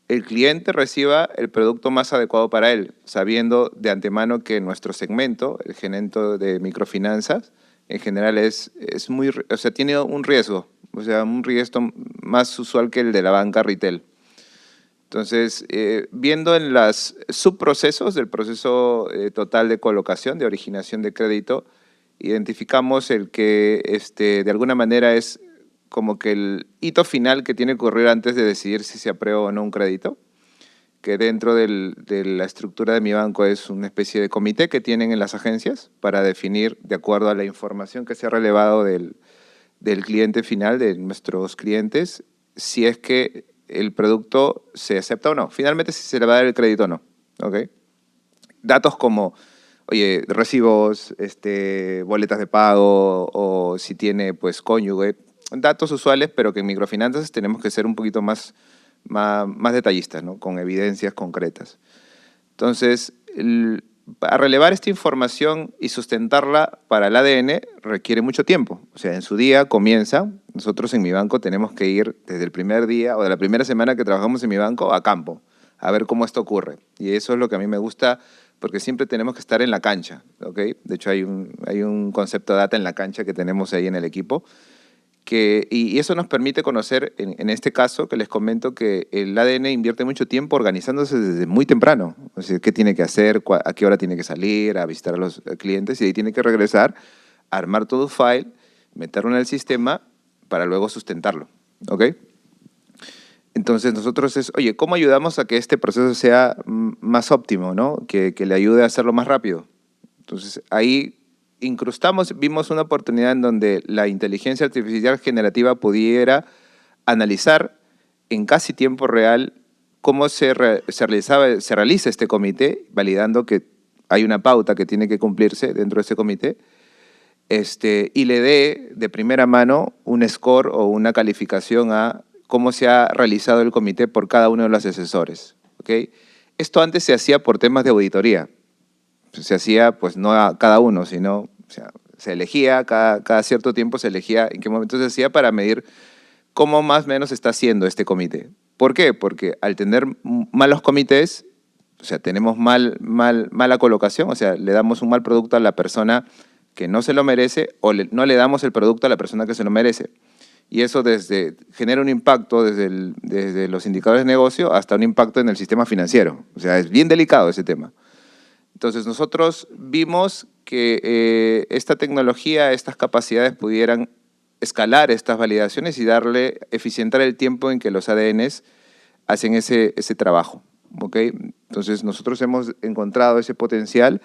el cliente reciba el producto más adecuado para él, sabiendo de antemano que nuestro segmento, el segmento de microfinanzas, en general tiene un riesgo más usual que el de la banca retail? Entonces, viendo en los subprocesos del proceso total de colocación, de originación de crédito, identificamos el que de alguna manera es como que el hito final que tiene que ocurrir antes de decidir si se aprueba o no un crédito, que dentro de la estructura de mi banco es una especie de comité que tienen en las agencias para definir, de acuerdo a la información que se ha relevado del cliente final, de nuestros clientes, si es que el producto se acepta o no. Finalmente, si se le va a dar el crédito o no. ¿Ok? Datos como, oye, recibos, boletas de pago o si tiene, pues, cónyuge. Datos usuales, pero que en microfinanzas tenemos que ser un poquito más detallistas, ¿no? Con evidencias concretas. Entonces, para relevar esta información y sustentarla para el ADN requiere mucho tiempo. O sea, en su día comienza, nosotros en mi banco tenemos que ir desde el primer día o de la primera semana que trabajamos en mi banco a campo, a ver cómo esto ocurre. Y eso es lo que a mí me gusta, porque siempre tenemos que estar en la cancha, ¿ok? De hecho, hay un concepto de data en la cancha que tenemos ahí en el equipo, y eso nos permite conocer, en este caso, que les comento que el ADN invierte mucho tiempo organizándose desde muy temprano. O sea, qué tiene que hacer, a qué hora tiene que salir, a visitar a los clientes, y ahí tiene que regresar, armar todo un file, meterlo en el sistema para luego sustentarlo. ¿Ok? Entonces nosotros oye, ¿cómo ayudamos a que este proceso sea más óptimo, ¿no? Que le ayude a hacerlo más rápido. Entonces ahí vimos una oportunidad en donde la inteligencia artificial generativa pudiera analizar en casi tiempo real cómo se realiza este comité, validando que hay una pauta que tiene que cumplirse dentro de ese comité, y le dé de primera mano un score o una calificación a cómo se ha realizado el comité por cada uno de los asesores. ¿Okay? Esto antes se hacía por temas de auditoría. Se hacía, pues, no a cada uno, sino, o sea, se elegía, cada cierto tiempo se elegía en qué momento se hacía para medir cómo más o menos está haciendo este comité. ¿Por qué? Porque al tener malos comités, o sea, tenemos mala colocación, o sea, le damos un mal producto a la persona que no se lo merece o no le damos el producto a la persona que se lo merece. Y eso genera un impacto desde los indicadores de negocio hasta un impacto en el sistema financiero. O sea, es bien delicado ese tema. Entonces, nosotros vimos que esta tecnología, estas capacidades pudieran escalar estas validaciones y eficientar el tiempo en que los ADNs hacen ese trabajo. ¿Okay? Entonces, nosotros hemos encontrado ese potencial.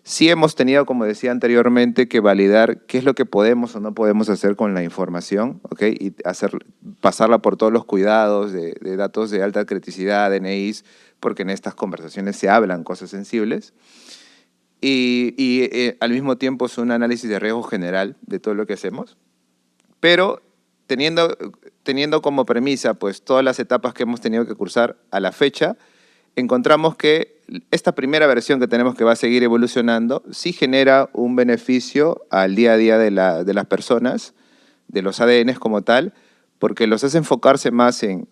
Sí hemos tenido, como decía anteriormente, que validar qué es lo que podemos o no podemos hacer con la información, ¿okay? Y pasarla por todos los cuidados de datos de alta criticidad, DNIs, porque en estas conversaciones se hablan cosas sensibles. Y al mismo tiempo es un análisis de riesgo general de todo lo que hacemos, pero teniendo como premisa, pues, todas las etapas que hemos tenido que cursar a la fecha, encontramos que esta primera versión que tenemos, que va a seguir evolucionando, sí genera un beneficio al día a día de las personas, de los ADNs como tal, porque los hace enfocarse más en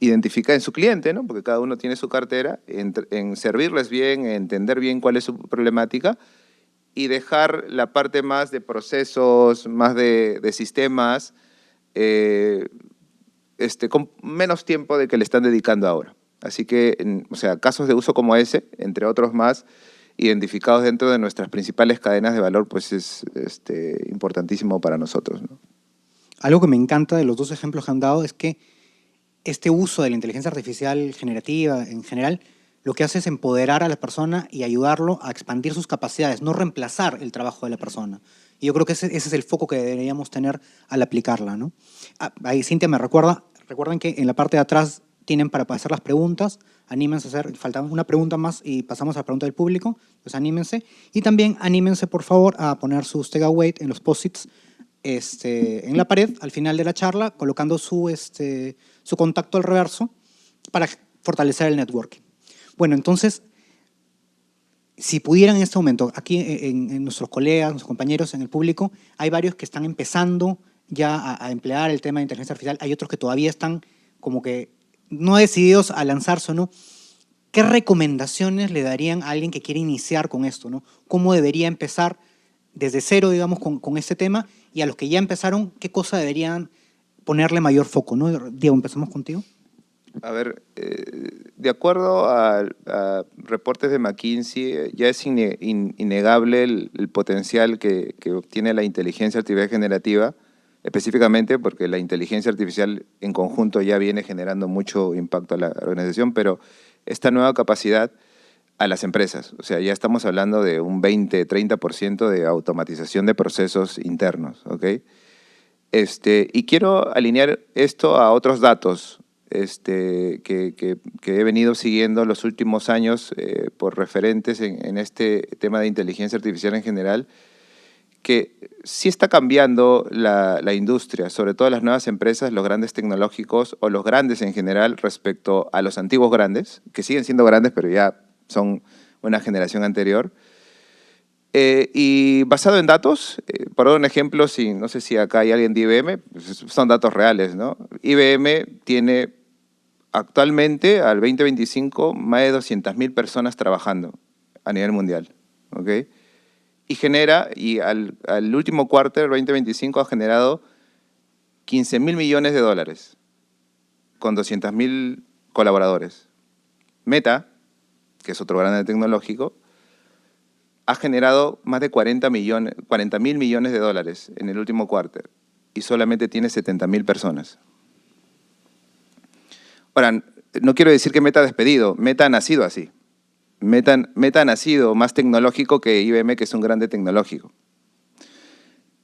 identificar en su cliente, ¿no? Porque cada uno tiene su cartera, en servirles bien, en entender bien cuál es su problemática y dejar la parte más de procesos, más de sistemas, con menos tiempo de que le están dedicando ahora. Así que, o sea, casos de uso como ese, entre otros más, identificados dentro de nuestras principales cadenas de valor, pues es importantísimo para nosotros, ¿no? Algo que me encanta de los dos ejemplos que han dado es que este uso de la inteligencia artificial generativa en general lo que hace es empoderar a la persona y ayudarlo a expandir sus capacidades, no reemplazar el trabajo de la persona. Y yo creo que ese es el foco que deberíamos tener al aplicarla, ¿no? Ahí Cintia me recuerden que en la parte de atrás tienen para hacer las preguntas, anímense a hacer, falta una pregunta más y pasamos a la pregunta del público, pues anímense. Y también anímense, por favor, a poner sus takeaways en los post-its en la pared al final de la charla, colocando su contacto al reverso para fortalecer el networking. Bueno, entonces, si pudieran en este momento, aquí en nuestros colegas, nuestros compañeros en el público, hay varios que están empezando ya a emplear el tema de inteligencia artificial, hay otros que todavía están como que no decididos a lanzarse o no. ¿Qué recomendaciones le darían a alguien que quiere iniciar con esto, ¿no? ¿Cómo debería empezar desde cero, digamos, con este tema? Y a los que ya empezaron, ¿qué cosa deberían ponerle mayor foco, ¿no? Diego, empezamos contigo. A ver, de acuerdo a reportes de McKinsey, ya es innegable el potencial que obtiene la inteligencia artificial generativa, específicamente porque la inteligencia artificial en conjunto ya viene generando mucho impacto a la organización, pero esta nueva capacidad a las empresas. O sea, ya estamos hablando de un 20-30% de automatización de procesos internos, ¿ok? Y quiero alinear esto a otros datos que he venido siguiendo los últimos años por referentes en este tema de inteligencia artificial en general, que sí está cambiando la industria, sobre todo las nuevas empresas, los grandes tecnológicos o los grandes en general respecto a los antiguos grandes, que siguen siendo grandes pero ya son una generación anterior. Y basado en datos, por dar un ejemplo, no sé si acá hay alguien de IBM, pues son datos reales, ¿no? IBM tiene actualmente, al 2025, más de 200.000 personas trabajando a nivel mundial, ¿ok? Y al último cuarto, el 2025, ha generado 15.000 millones de dólares con 200.000 colaboradores. Meta, que es otro grande tecnológico, ha generado más de 40.000 millones de dólares en el último cuarto y solamente tiene 70.000 personas. Ahora, no quiero decir que Meta ha despedido, Meta ha nacido así. Meta ha nacido más tecnológico que IBM, que es un grande tecnológico.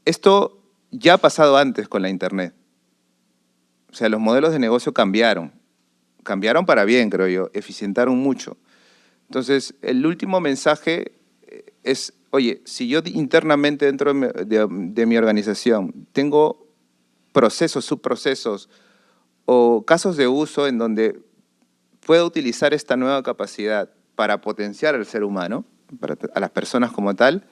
Esto ya ha pasado antes con la Internet. O sea, los modelos de negocio cambiaron. Cambiaron para bien, creo yo, eficientaron mucho. Entonces, el último mensaje es, oye, si yo internamente dentro de mi organización tengo procesos, subprocesos o casos de uso en donde puedo utilizar esta nueva capacidad para potenciar al ser humano, a las personas como tal,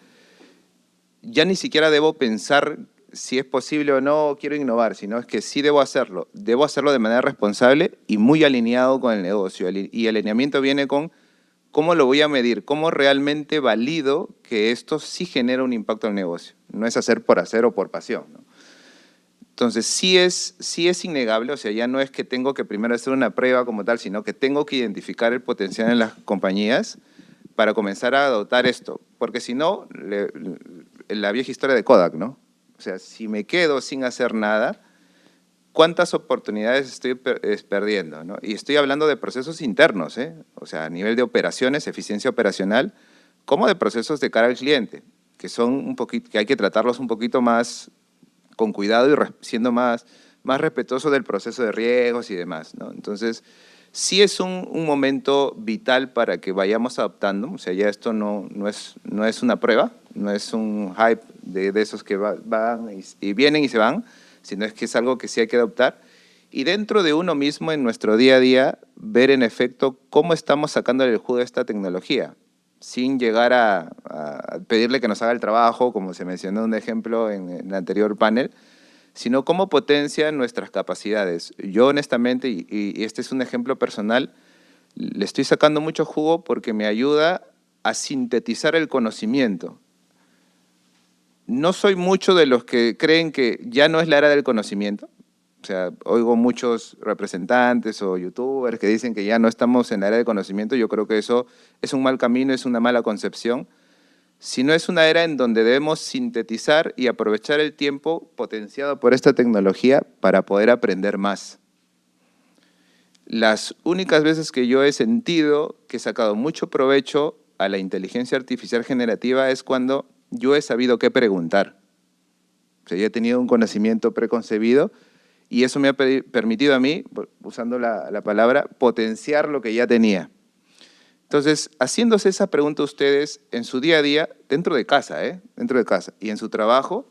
ya ni siquiera debo pensar si es posible o no, quiero innovar, sino es que sí debo hacerlo de manera responsable y muy alineado con el negocio. Y el alineamiento viene con cómo lo voy a medir, cómo realmente valido que esto sí genera un impacto en el negocio. No es hacer o por pasión, ¿no? Entonces, sí es innegable, o sea, ya no es que tengo que primero hacer una prueba como tal, sino que tengo que identificar el potencial en las compañías para comenzar a adoptar esto. Porque si no, la vieja historia de Kodak, ¿no? O sea, si me quedo sin hacer nada, ¿cuántas oportunidades estoy perdiendo, ¿no? Y estoy hablando de procesos internos, o sea, a nivel de operaciones, eficiencia operacional, como de procesos de cara al cliente, que hay que tratarlos un poquito más con cuidado y siendo más respetuoso del proceso de riesgos y demás, ¿no? Entonces, sí es un momento vital para que vayamos adaptando, o sea, ya esto no es una prueba, no es un hype de esos que van y vienen y se van, sino es que es algo que sí hay que adoptar. Y dentro de uno mismo, en nuestro día a día, ver en efecto cómo estamos sacándole el jugo de esta tecnología, sin llegar a pedirle que nos haga el trabajo, como se mencionó un ejemplo en el anterior panel, sino cómo potencia nuestras capacidades. Yo honestamente, y este es un ejemplo personal, le estoy sacando mucho jugo porque me ayuda a sintetizar el conocimiento. No soy mucho de los que creen que ya no es la era del conocimiento. O sea, oigo muchos representantes o youtubers que dicen que ya no estamos en la era del conocimiento. Yo creo que eso es un mal camino, es una mala concepción. Sino es una era en donde debemos sintetizar y aprovechar el tiempo potenciado por esta tecnología para poder aprender más. Las únicas veces que yo he sentido que he sacado mucho provecho a la inteligencia artificial generativa es cuando yo he sabido qué preguntar. O sea, yo he tenido un conocimiento preconcebido y eso me ha permitido a mí, usando la palabra, potenciar lo que ya tenía. Entonces, haciéndose esa pregunta ustedes en su día a día, dentro de casa, y en su trabajo,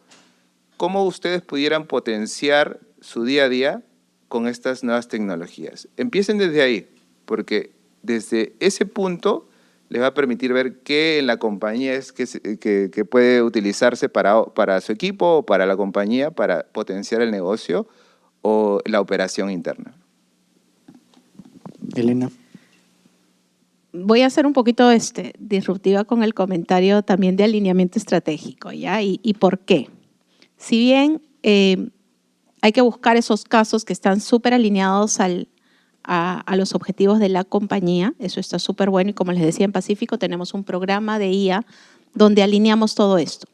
¿cómo ustedes pudieran potenciar su día a día con estas nuevas tecnologías? Empiecen desde ahí, porque desde ese punto les va a permitir ver qué en la compañía es que puede utilizarse para su equipo o para la compañía para potenciar el negocio o la operación interna. Elena. Voy a ser un poquito disruptiva con el comentario también de alineamiento estratégico, ¿ya? ¿Y por qué? Si bien hay que buscar esos casos que están súper alineados a los objetivos de la compañía, eso está súper bueno y como les decía, en Pacífico tenemos un programa de IA donde alineamos todo esto.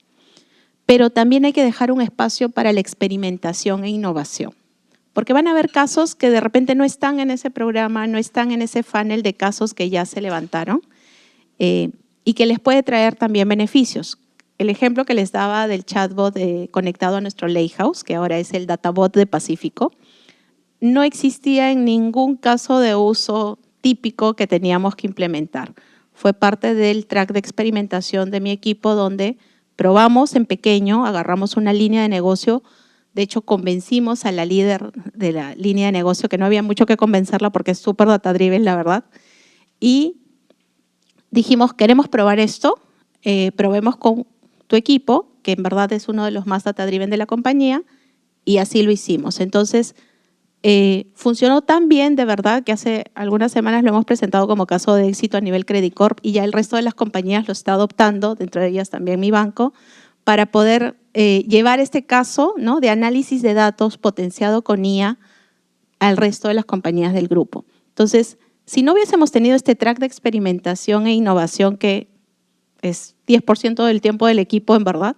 Pero también hay que dejar un espacio para la experimentación e innovación. Porque van a haber casos que de repente no están en ese programa, no están en ese funnel de casos que ya se levantaron y que les puede traer también beneficios. El ejemplo que les daba del chatbot conectado a nuestro Lakehouse, que ahora es el databot de Pacífico, no existía en ningún caso de uso típico que teníamos que implementar. Fue parte del track de experimentación de mi equipo donde probamos en pequeño, agarramos una línea de negocio. De hecho, convencimos a la líder de la línea de negocio, que no había mucho que convencerla porque es súper data-driven, la verdad. Y dijimos, queremos probar esto, probemos con tu equipo, que en verdad es uno de los más data-driven de la compañía, y así lo hicimos. Entonces, funcionó tan bien, de verdad, que hace algunas semanas lo hemos presentado como caso de éxito a nivel Credit Corp y ya el resto de las compañías lo está adoptando, dentro de ellas también mi banco, para poder llevar este caso, ¿no?, de análisis de datos potenciado con IA al resto de las compañías del grupo. Entonces, si no hubiésemos tenido este track de experimentación e innovación, que es 10% del tiempo del equipo, en verdad,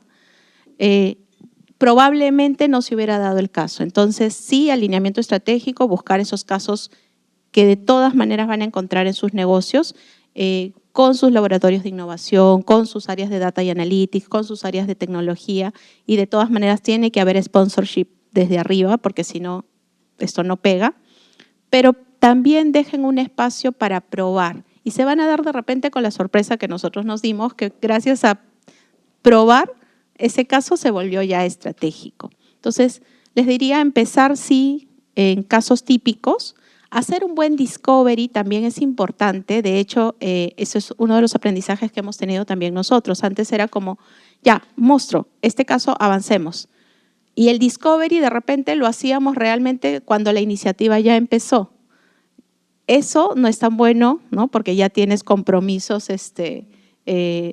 probablemente no se hubiera dado el caso. Entonces, sí, alineamiento estratégico, buscar esos casos que de todas maneras van a encontrar en sus negocios, con sus laboratorios de innovación, con sus áreas de data y analytics, con sus áreas de tecnología, y de todas maneras tiene que haber sponsorship desde arriba, porque si no, esto no pega. Pero también dejen un espacio para probar y se van a dar de repente con la sorpresa que nosotros nos dimos, que gracias a probar, ese caso se volvió ya estratégico. Entonces, les diría empezar, sí, en casos típicos. Hacer un buen discovery también es importante. De hecho, eso es uno de los aprendizajes que hemos tenido también nosotros. Antes era como, ya, monstruo, este caso avancemos. Y el discovery de repente lo hacíamos realmente cuando la iniciativa ya empezó. Eso no es tan bueno, ¿no?, porque ya tienes compromisos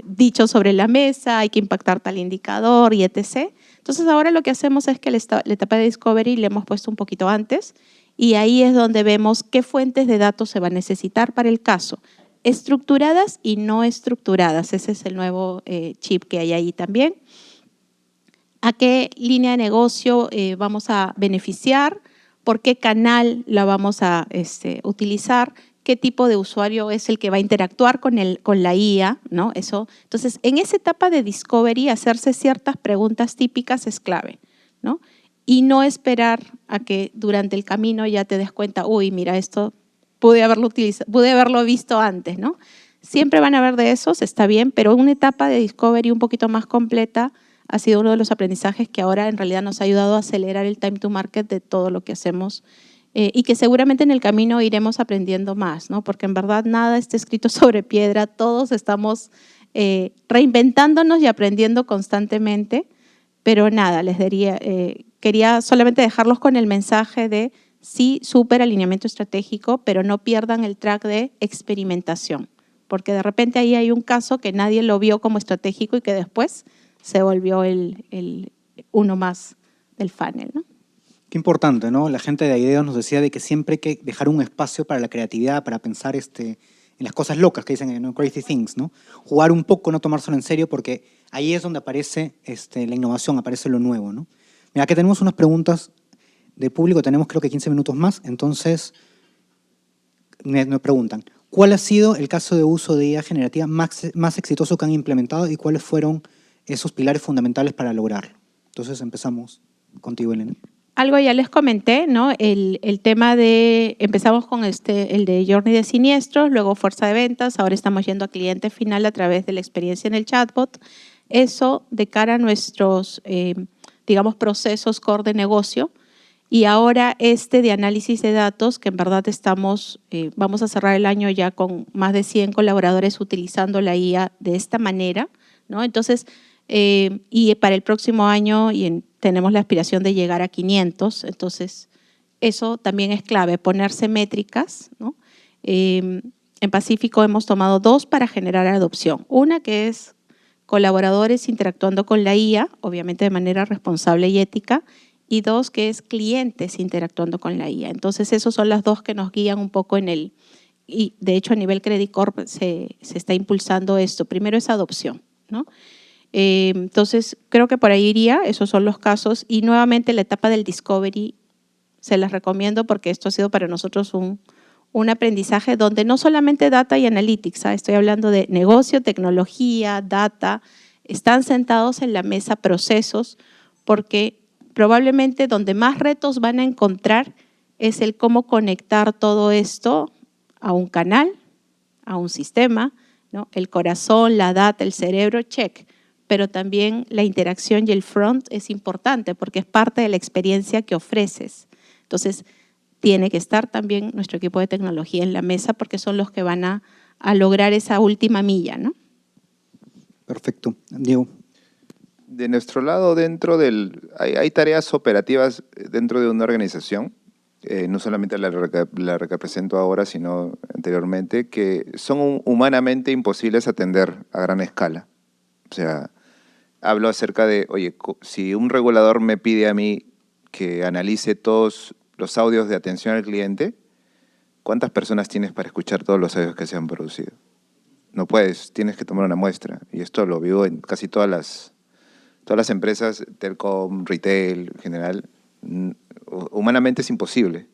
dichos sobre la mesa, hay que impactar tal indicador y etc. Entonces, ahora lo que hacemos es que la etapa de discovery le hemos puesto un poquito antes y ahí es donde vemos qué fuentes de datos se va a necesitar para el caso, estructuradas y no estructuradas. Ese es el nuevo chip que hay ahí también. ¿A qué línea de negocio vamos a beneficiar? ¿Por qué canal la vamos a utilizar? ¿Qué tipo de usuario es el que va a interactuar con la IA, ¿no? Eso. Entonces, en esa etapa de discovery, hacerse ciertas preguntas típicas es clave, ¿no? Y no esperar a que durante el camino ya te des cuenta, uy, mira, esto pude haberlo visto antes, ¿no? Siempre van a haber de esos, está bien, pero una etapa de discovery un poquito más completa ha sido uno de los aprendizajes que ahora en realidad nos ha ayudado a acelerar el time to market de todo lo que hacemos y que seguramente en el camino iremos aprendiendo más, ¿no? Porque en verdad nada está escrito sobre piedra, todos estamos reinventándonos y aprendiendo constantemente, pero nada, les diría, quería solamente dejarlos con el mensaje de sí, súper alineamiento estratégico, pero no pierdan el track de experimentación, porque de repente ahí hay un caso que nadie lo vio como estratégico y que después se volvió el uno más del funnel, ¿no? Qué importante, ¿no? La gente de IDEOS nos decía de que siempre hay que dejar un espacio para la creatividad, para pensar en las cosas locas que dicen, ¿no?, crazy things, ¿no? Jugar un poco, no tomárselo en serio, porque ahí es donde aparece la innovación, aparece lo nuevo, ¿no? Mira, aquí tenemos unas preguntas de público, tenemos creo que 15 minutos más, entonces me preguntan, ¿cuál ha sido el caso de uso de IA generativa más exitoso que han implementado y cuáles fueron esos pilares fundamentales para lograrlo? Entonces empezamos contigo, Elena. Algo ya les comenté, ¿no? El tema de, empezamos con el de Journey de siniestros, luego fuerza de ventas, ahora estamos yendo a cliente final a través de la experiencia en el chatbot. Eso de cara a nuestros, digamos, procesos core de negocio. Y ahora de análisis de datos, que en verdad vamos a cerrar el año ya con más de 100 colaboradores utilizando la IA de esta manera, ¿no? Entonces, y para el próximo año tenemos la aspiración de llegar a 500, entonces eso también es clave, ponerse métricas, ¿no? En Pacífico hemos tomado 2 para generar adopción. Una que es colaboradores interactuando con la IA, obviamente de manera responsable y ética, y 2 que es clientes interactuando con la IA. Entonces, esos son las 2 que nos guían un poco y de hecho a nivel Credit Corp se está impulsando esto. Primero es adopción, ¿no? Entonces, creo que por ahí iría, esos son los casos. Y nuevamente la etapa del discovery se las recomiendo porque esto ha sido para nosotros un aprendizaje donde no solamente data y analytics, estoy hablando de negocio, tecnología, data, están sentados en la mesa procesos porque probablemente donde más retos van a encontrar es el cómo conectar todo esto a un canal, a un sistema, ¿no? El corazón, la data, el cerebro, check, pero también la interacción y el front es importante porque es parte de la experiencia que ofreces. Entonces, tiene que estar también nuestro equipo de tecnología en la mesa porque son los que van a lograr esa última milla, ¿no? Perfecto. Diego. De nuestro lado, hay tareas operativas dentro de una organización, no solamente la que represento ahora, sino anteriormente, que son humanamente imposibles atender a gran escala. O sea, hablo acerca de, oye, si un regulador me pide a mí que analice todos los audios de atención al cliente, ¿cuántas personas tienes para escuchar todos los audios que se han producido? No puedes, tienes que tomar una muestra. Y esto lo vivo en casi todas las empresas, telecom, retail, en general. Humanamente es imposible.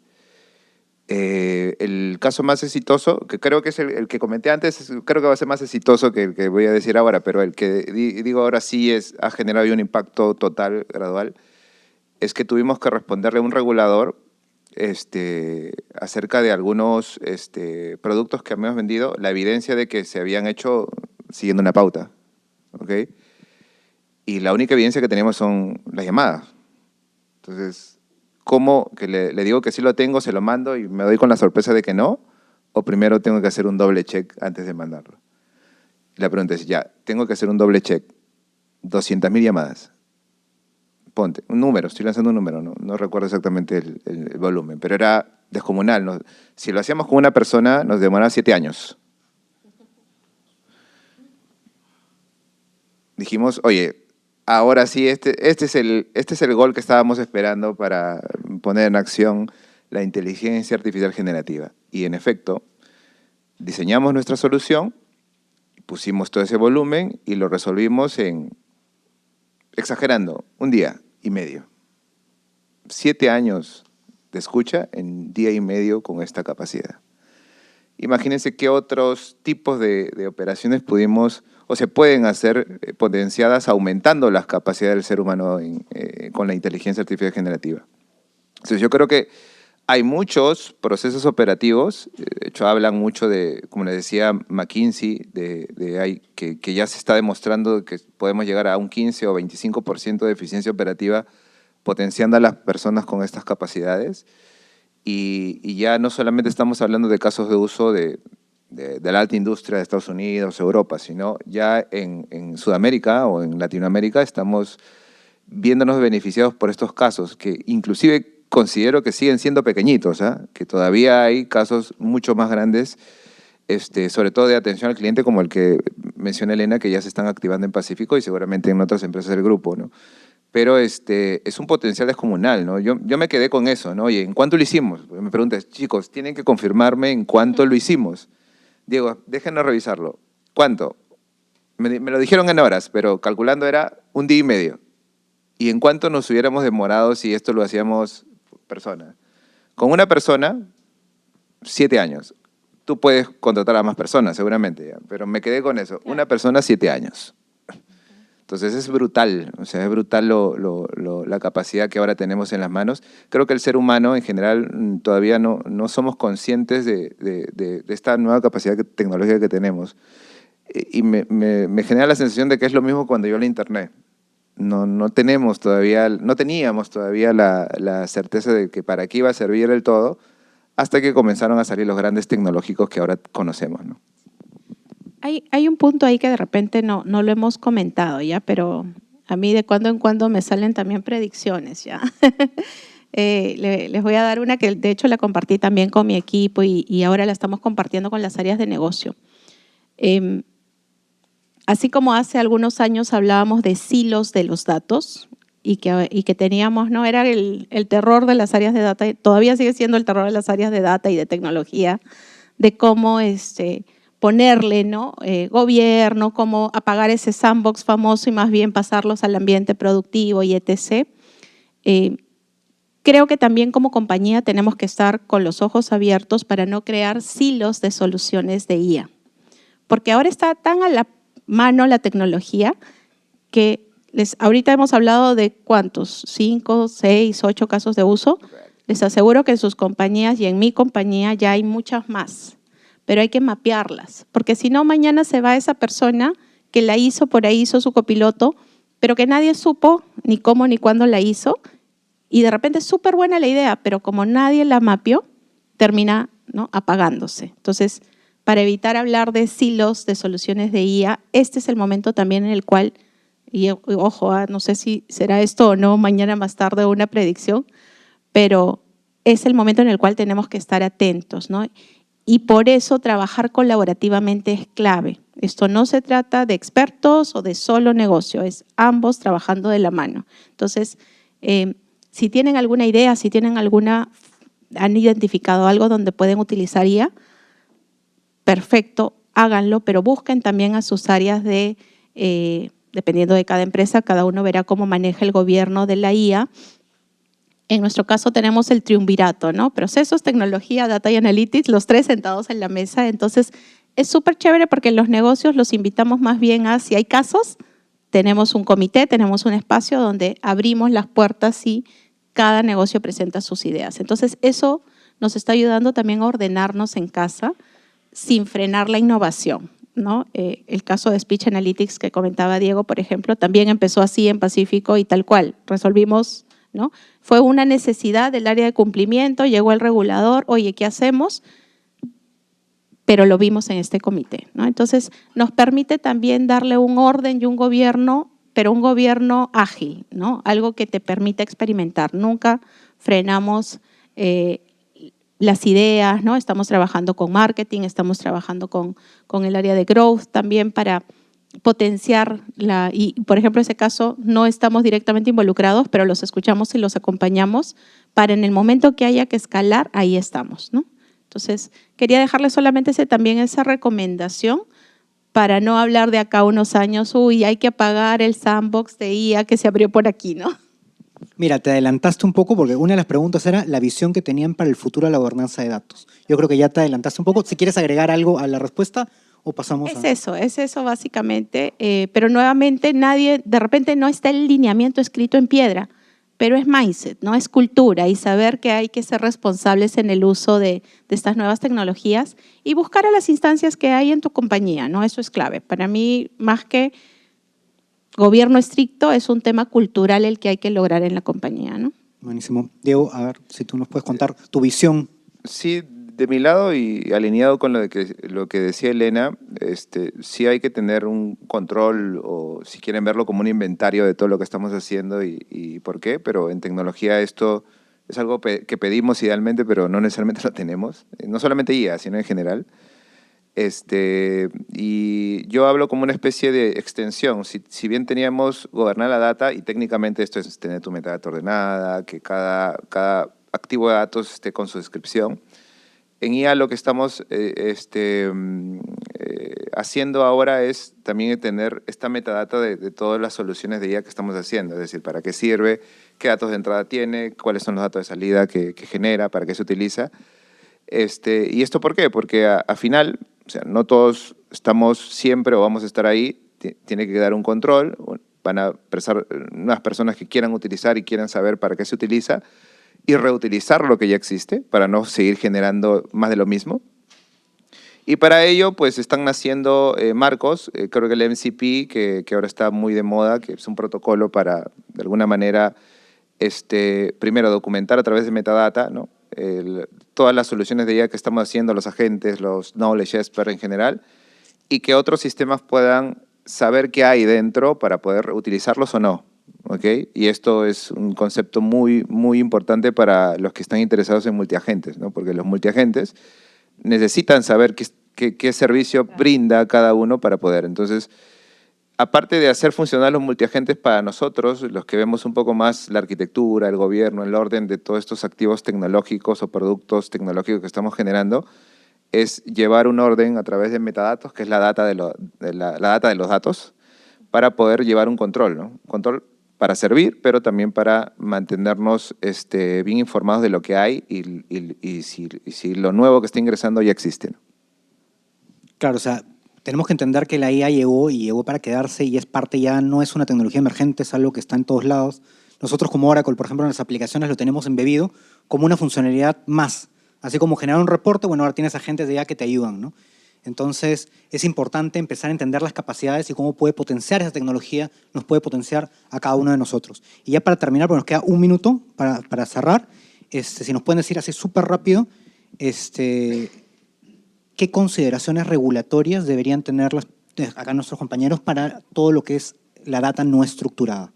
El caso más exitoso, que creo que es el que comenté antes, creo que va a ser más exitoso que el que voy a decir ahora, pero el que digo ahora sí ha generado un impacto total, gradual, es que tuvimos que responderle a un regulador acerca de algunos productos que habíamos vendido, la evidencia de que se habían hecho siguiendo una pauta, ¿ok? Y la única evidencia que tenemos son las llamadas. Entonces, ¿cómo que le digo que sí lo tengo, se lo mando y me doy con la sorpresa de que no? ¿O primero tengo que hacer un doble check antes de mandarlo? Y la pregunta es, ya, tengo que hacer un doble check, 200.000 llamadas. Ponte, un número, estoy lanzando un número, no recuerdo exactamente el volumen, pero era descomunal, ¿no? Si lo hacíamos con una persona, nos demoraba 7 años. Dijimos, oye, ahora sí, este es el gol que estábamos esperando para poner en acción la inteligencia artificial generativa. Y en efecto, diseñamos nuestra solución, pusimos todo ese volumen y lo resolvimos exagerando, 1 día y medio. 7 años de escucha en 1 día y medio con esta capacidad. Imagínense qué otros tipos de operaciones pudimos o se pueden hacer potenciadas aumentando las capacidades del ser humano con la inteligencia artificial generativa. Entonces yo creo que hay muchos procesos operativos, de hecho hablan mucho de, como les decía McKinsey, que ya se está demostrando que podemos llegar a un 15 o 25% de eficiencia operativa potenciando a las personas con estas capacidades. Y ya no solamente estamos hablando de casos de uso de la alta industria de Estados Unidos, Europa, sino ya en Sudamérica o en Latinoamérica estamos viéndonos beneficiados por estos casos, que inclusive considero que siguen siendo pequeñitos, que todavía hay casos mucho más grandes, sobre todo de atención al cliente, como el que menciona Elena, que ya se están activando en Pacífico y seguramente en otras empresas del grupo, ¿no? Pero es un potencial descomunal, ¿no? Yo me quedé con eso, ¿no? Oye, ¿en cuánto lo hicimos? Me preguntas, chicos, tienen que confirmarme en cuánto lo hicimos. Diego, déjenos revisarlo. ¿Cuánto? Me lo dijeron en horas, pero calculando era 1 día y medio. ¿Y en cuánto nos hubiéramos demorado si esto lo hacíamos persona? Con una persona, 7 años. Tú puedes contratar a más personas, seguramente, ¿ya? Pero me quedé con eso. Una persona, 7 años. Entonces es brutal, o sea, es brutal la capacidad que ahora tenemos en las manos. Creo que el ser humano en general todavía no somos conscientes de esta nueva capacidad tecnológica que tenemos. Y me genera la sensación de que es lo mismo cuando yo la Internet. No teníamos todavía la certeza de que para qué iba a servir el todo hasta que comenzaron a salir los grandes tecnológicos que ahora conocemos, ¿no? Hay un punto ahí que de repente no lo hemos comentado ya, pero a mí de cuando en cuando me salen también predicciones ya. Les voy a dar una que de hecho la compartí también con mi equipo y ahora la estamos compartiendo con las áreas de negocio. Así como hace algunos años hablábamos de silos de los datos y que teníamos, ¿no? Era el terror de las áreas de data, todavía sigue siendo el terror de las áreas de data y de tecnología, de cómo ponerle, ¿no? Gobierno, cómo apagar ese sandbox famoso y más bien pasarlos al ambiente productivo y etc. creo que también como compañía tenemos que estar con los ojos abiertos para no crear silos de soluciones de IA. Porque ahora está tan a la mano la tecnología que ahorita hemos hablado de ¿cuántos? 5, 6, 8 casos de uso. Les aseguro que en sus compañías y en mi compañía ya hay muchas más, pero hay que mapearlas, porque si no mañana se va esa persona que la hizo, por ahí hizo su copiloto, pero que nadie supo ni cómo ni cuándo la hizo, y de repente es súper buena la idea, pero como nadie la mapeó, termina, ¿no?, apagándose. Entonces, para evitar hablar de silos de soluciones de IA, este es el momento también en el cual, y ojo, no sé si será esto o no, mañana más tarde una predicción, pero es el momento en el cual tenemos que estar atentos, ¿no? Y por eso trabajar colaborativamente es clave. Esto no se trata de expertos o de solo negocio, es ambos trabajando de la mano. Entonces, si tienen alguna idea, si tienen han identificado algo donde pueden utilizar IA, perfecto, háganlo, pero busquen también a sus áreas dependiendo de cada empresa, cada uno verá cómo maneja el gobierno de la IA. En nuestro caso tenemos el triunvirato, ¿no? Procesos, tecnología, data y analytics, los tres sentados en la mesa. Entonces, es súper chévere porque en los negocios los invitamos más bien a, si hay casos, tenemos un comité, tenemos un espacio donde abrimos las puertas y cada negocio presenta sus ideas. Entonces, eso nos está ayudando también a ordenarnos en casa sin frenar la innovación, ¿no? El caso de Speech Analytics que comentaba Diego, por ejemplo, también empezó así en Pacífico y tal cual. Resolvimos, ¿no? Fue una necesidad del área de cumplimiento, llegó el regulador, oye, ¿qué hacemos? Pero lo vimos en este comité, ¿no? Entonces, nos permite también darle un orden y un gobierno, pero un gobierno ágil, ¿no? Algo que te permita experimentar. Nunca frenamos las ideas, ¿no? Estamos trabajando con marketing, estamos trabajando con el área de growth también para potenciar y por ejemplo, en ese caso no estamos directamente involucrados, pero los escuchamos y los acompañamos para en el momento que haya que escalar, ahí estamos, ¿no? Entonces, quería dejarles solamente también esa recomendación para no hablar de acá unos años, uy, hay que apagar el sandbox de IA que se abrió por aquí, ¿no? Mira, te adelantaste un poco porque una de las preguntas era la visión que tenían para el futuro de la gobernanza de datos. Yo creo que ya te adelantaste un poco. Si quieres agregar algo a la respuesta o pasamos a… Es eso básicamente, pero nuevamente de repente no está el lineamiento escrito en piedra, pero es mindset, ¿no? Es cultura y saber que hay que ser responsables en el uso de estas nuevas tecnologías y buscar a las instancias que hay en tu compañía, ¿no? Eso es clave. Para mí, más que gobierno estricto, es un tema cultural el que hay que lograr en la compañía, ¿no? Buenísimo. Diego, a ver si tú nos puedes contar tu visión. Sí, de mi lado y alineado con lo que decía Elena, sí hay que tener un control o si quieren verlo como un inventario de todo lo que estamos haciendo y por qué, pero en tecnología esto es algo que pedimos idealmente, pero no necesariamente lo tenemos, no solamente IA, sino en general. Y yo hablo como una especie de extensión. Si bien teníamos gobernar la data, y técnicamente esto es tener tu metadata ordenada, que cada activo de datos esté con su descripción, en IA lo que estamos haciendo ahora es también tener esta metadata de todas las soluciones de IA que estamos haciendo, es decir, para qué sirve, qué datos de entrada tiene, cuáles son los datos de salida que genera, para qué se utiliza. ¿Y esto por qué? Porque al final, o sea, no todos estamos siempre o vamos a estar ahí, tiene que dar un control, van a presar unas personas que quieran utilizar y quieran saber para qué se utiliza y reutilizar lo que ya existe para no seguir generando más de lo mismo. Y para ello, pues están naciendo marcos, creo que el MCP, que ahora está muy de moda, que es un protocolo para, de alguna manera, primero documentar a través de metadata, ¿no? Todas las soluciones de IA que estamos haciendo, los agentes, los knowledge experts en general, y que otros sistemas puedan saber qué hay dentro para poder utilizarlos o no. ¿Okay? Y esto es un concepto muy, muy importante para los que están interesados en multiagentes, ¿no? Porque los multiagentes necesitan saber qué servicio brinda cada uno para poder. Entonces, aparte de hacer funcionar los multiagentes para nosotros, los que vemos un poco más la arquitectura, el gobierno, el orden de todos estos activos tecnológicos o productos tecnológicos que estamos generando, es llevar un orden a través de metadatos, que es la data de los datos, para poder llevar un control, ¿no? Control para servir, pero también para mantenernos bien informados de lo que hay y si lo nuevo que está ingresando ya existe, ¿no? Claro, o sea, tenemos que entender que la IA llegó y llegó para quedarse y es parte ya, no es una tecnología emergente, es algo que está en todos lados. Nosotros como Oracle, por ejemplo, en las aplicaciones lo tenemos embebido como una funcionalidad más. Así como generar un reporte, bueno, ahora tienes agentes de IA que te ayudan, ¿no? Entonces, es importante empezar a entender las capacidades y cómo puede potenciar esa tecnología, nos puede potenciar a cada uno de nosotros. Y ya para terminar, porque nos queda un minuto para cerrar, si nos pueden decir así súper rápido, ¿qué consideraciones regulatorias deberían tener acá nuestros compañeros para todo lo que es la data no estructurada?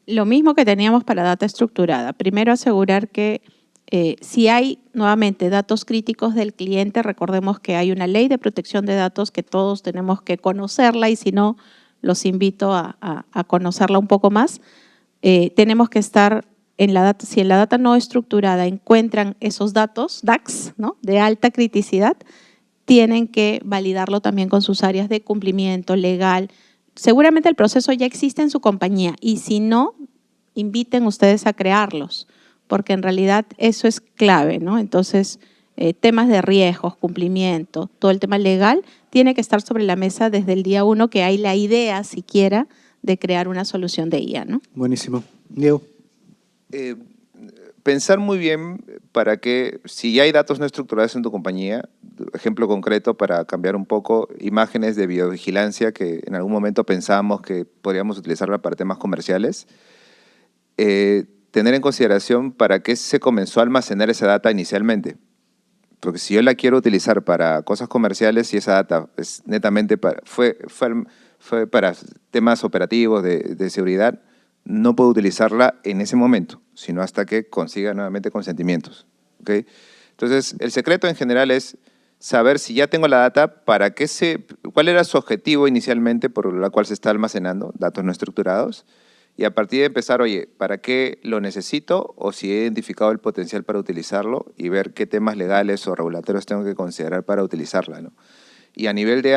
Lo mismo que teníamos para data estructurada. Primero, asegurar que si hay nuevamente datos críticos del cliente, recordemos que hay una ley de protección de datos que todos tenemos que conocerla y si no, los invito a conocerla un poco más. Tenemos que estar en la data, si en la data no estructurada encuentran esos datos, DAX, ¿no?, de alta criticidad, tienen que validarlo también con sus áreas de cumplimiento legal. Seguramente el proceso ya existe en su compañía y si no, inviten ustedes a crearlos, porque en realidad eso es clave, ¿no? Entonces, temas de riesgos, cumplimiento, todo el tema legal tiene que estar sobre la mesa desde el día 1 que hay la idea siquiera de crear una solución de IA, ¿no? Buenísimo. Diego. Pensar muy bien para que, si ya hay datos no estructurados en tu compañía, ejemplo concreto para cambiar un poco, imágenes de videovigilancia que en algún momento pensábamos que podríamos utilizarla para temas comerciales, tener en consideración para qué se comenzó a almacenar esa data inicialmente. Porque si yo la quiero utilizar para cosas comerciales y esa data es netamente fue para temas operativos de seguridad, no puedo utilizarla en ese momento, sino hasta que consiga nuevamente consentimientos, ¿okay? Entonces, el secreto en general es saber si ya tengo la data, cuál era su objetivo inicialmente por la cual se está almacenando, datos no estructurados, y a partir de empezar, oye, ¿para qué lo necesito? O si he identificado el potencial para utilizarlo y ver qué temas legales o regulatorios tengo que considerar para utilizarla, ¿no? Y a nivel de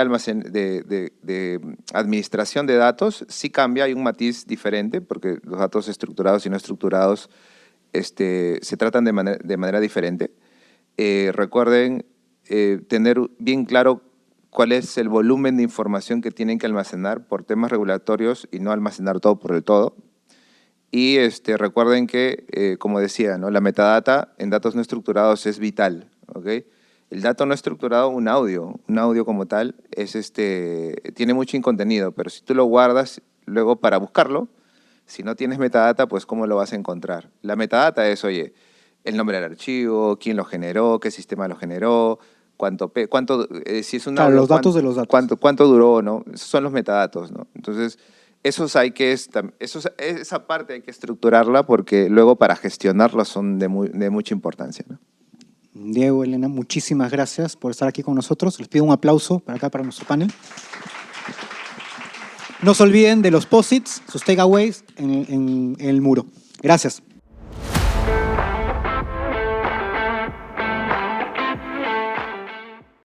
administración de datos, sí cambia, hay un matiz diferente, porque los datos estructurados y no estructurados se tratan de manera diferente. Recuerden tener bien claro cuál es el volumen de información que tienen que almacenar por temas regulatorios y no almacenar todo por el todo. Y recuerden que, como decía, ¿no?, la metadata en datos no estructurados es vital, ¿ok? El dato no estructurado, un audio como tal, tiene mucho contenido, pero si tú lo guardas luego para buscarlo, si no tienes metadata, pues ¿cómo lo vas a encontrar? La metadata es, oye, el nombre del archivo, quién lo generó, qué sistema lo generó, si es un Claro, audio, los datos de los datos. cuánto duró, ¿no? Esos son los metadatos, ¿no? Entonces, esa parte hay que estructurarla porque luego para gestionarla son de mucha importancia, ¿no? Diego, Elena, muchísimas gracias por estar aquí con nosotros. Les pido un aplauso para nuestro panel. No se olviden de los post-its, sus takeaways en el muro. Gracias.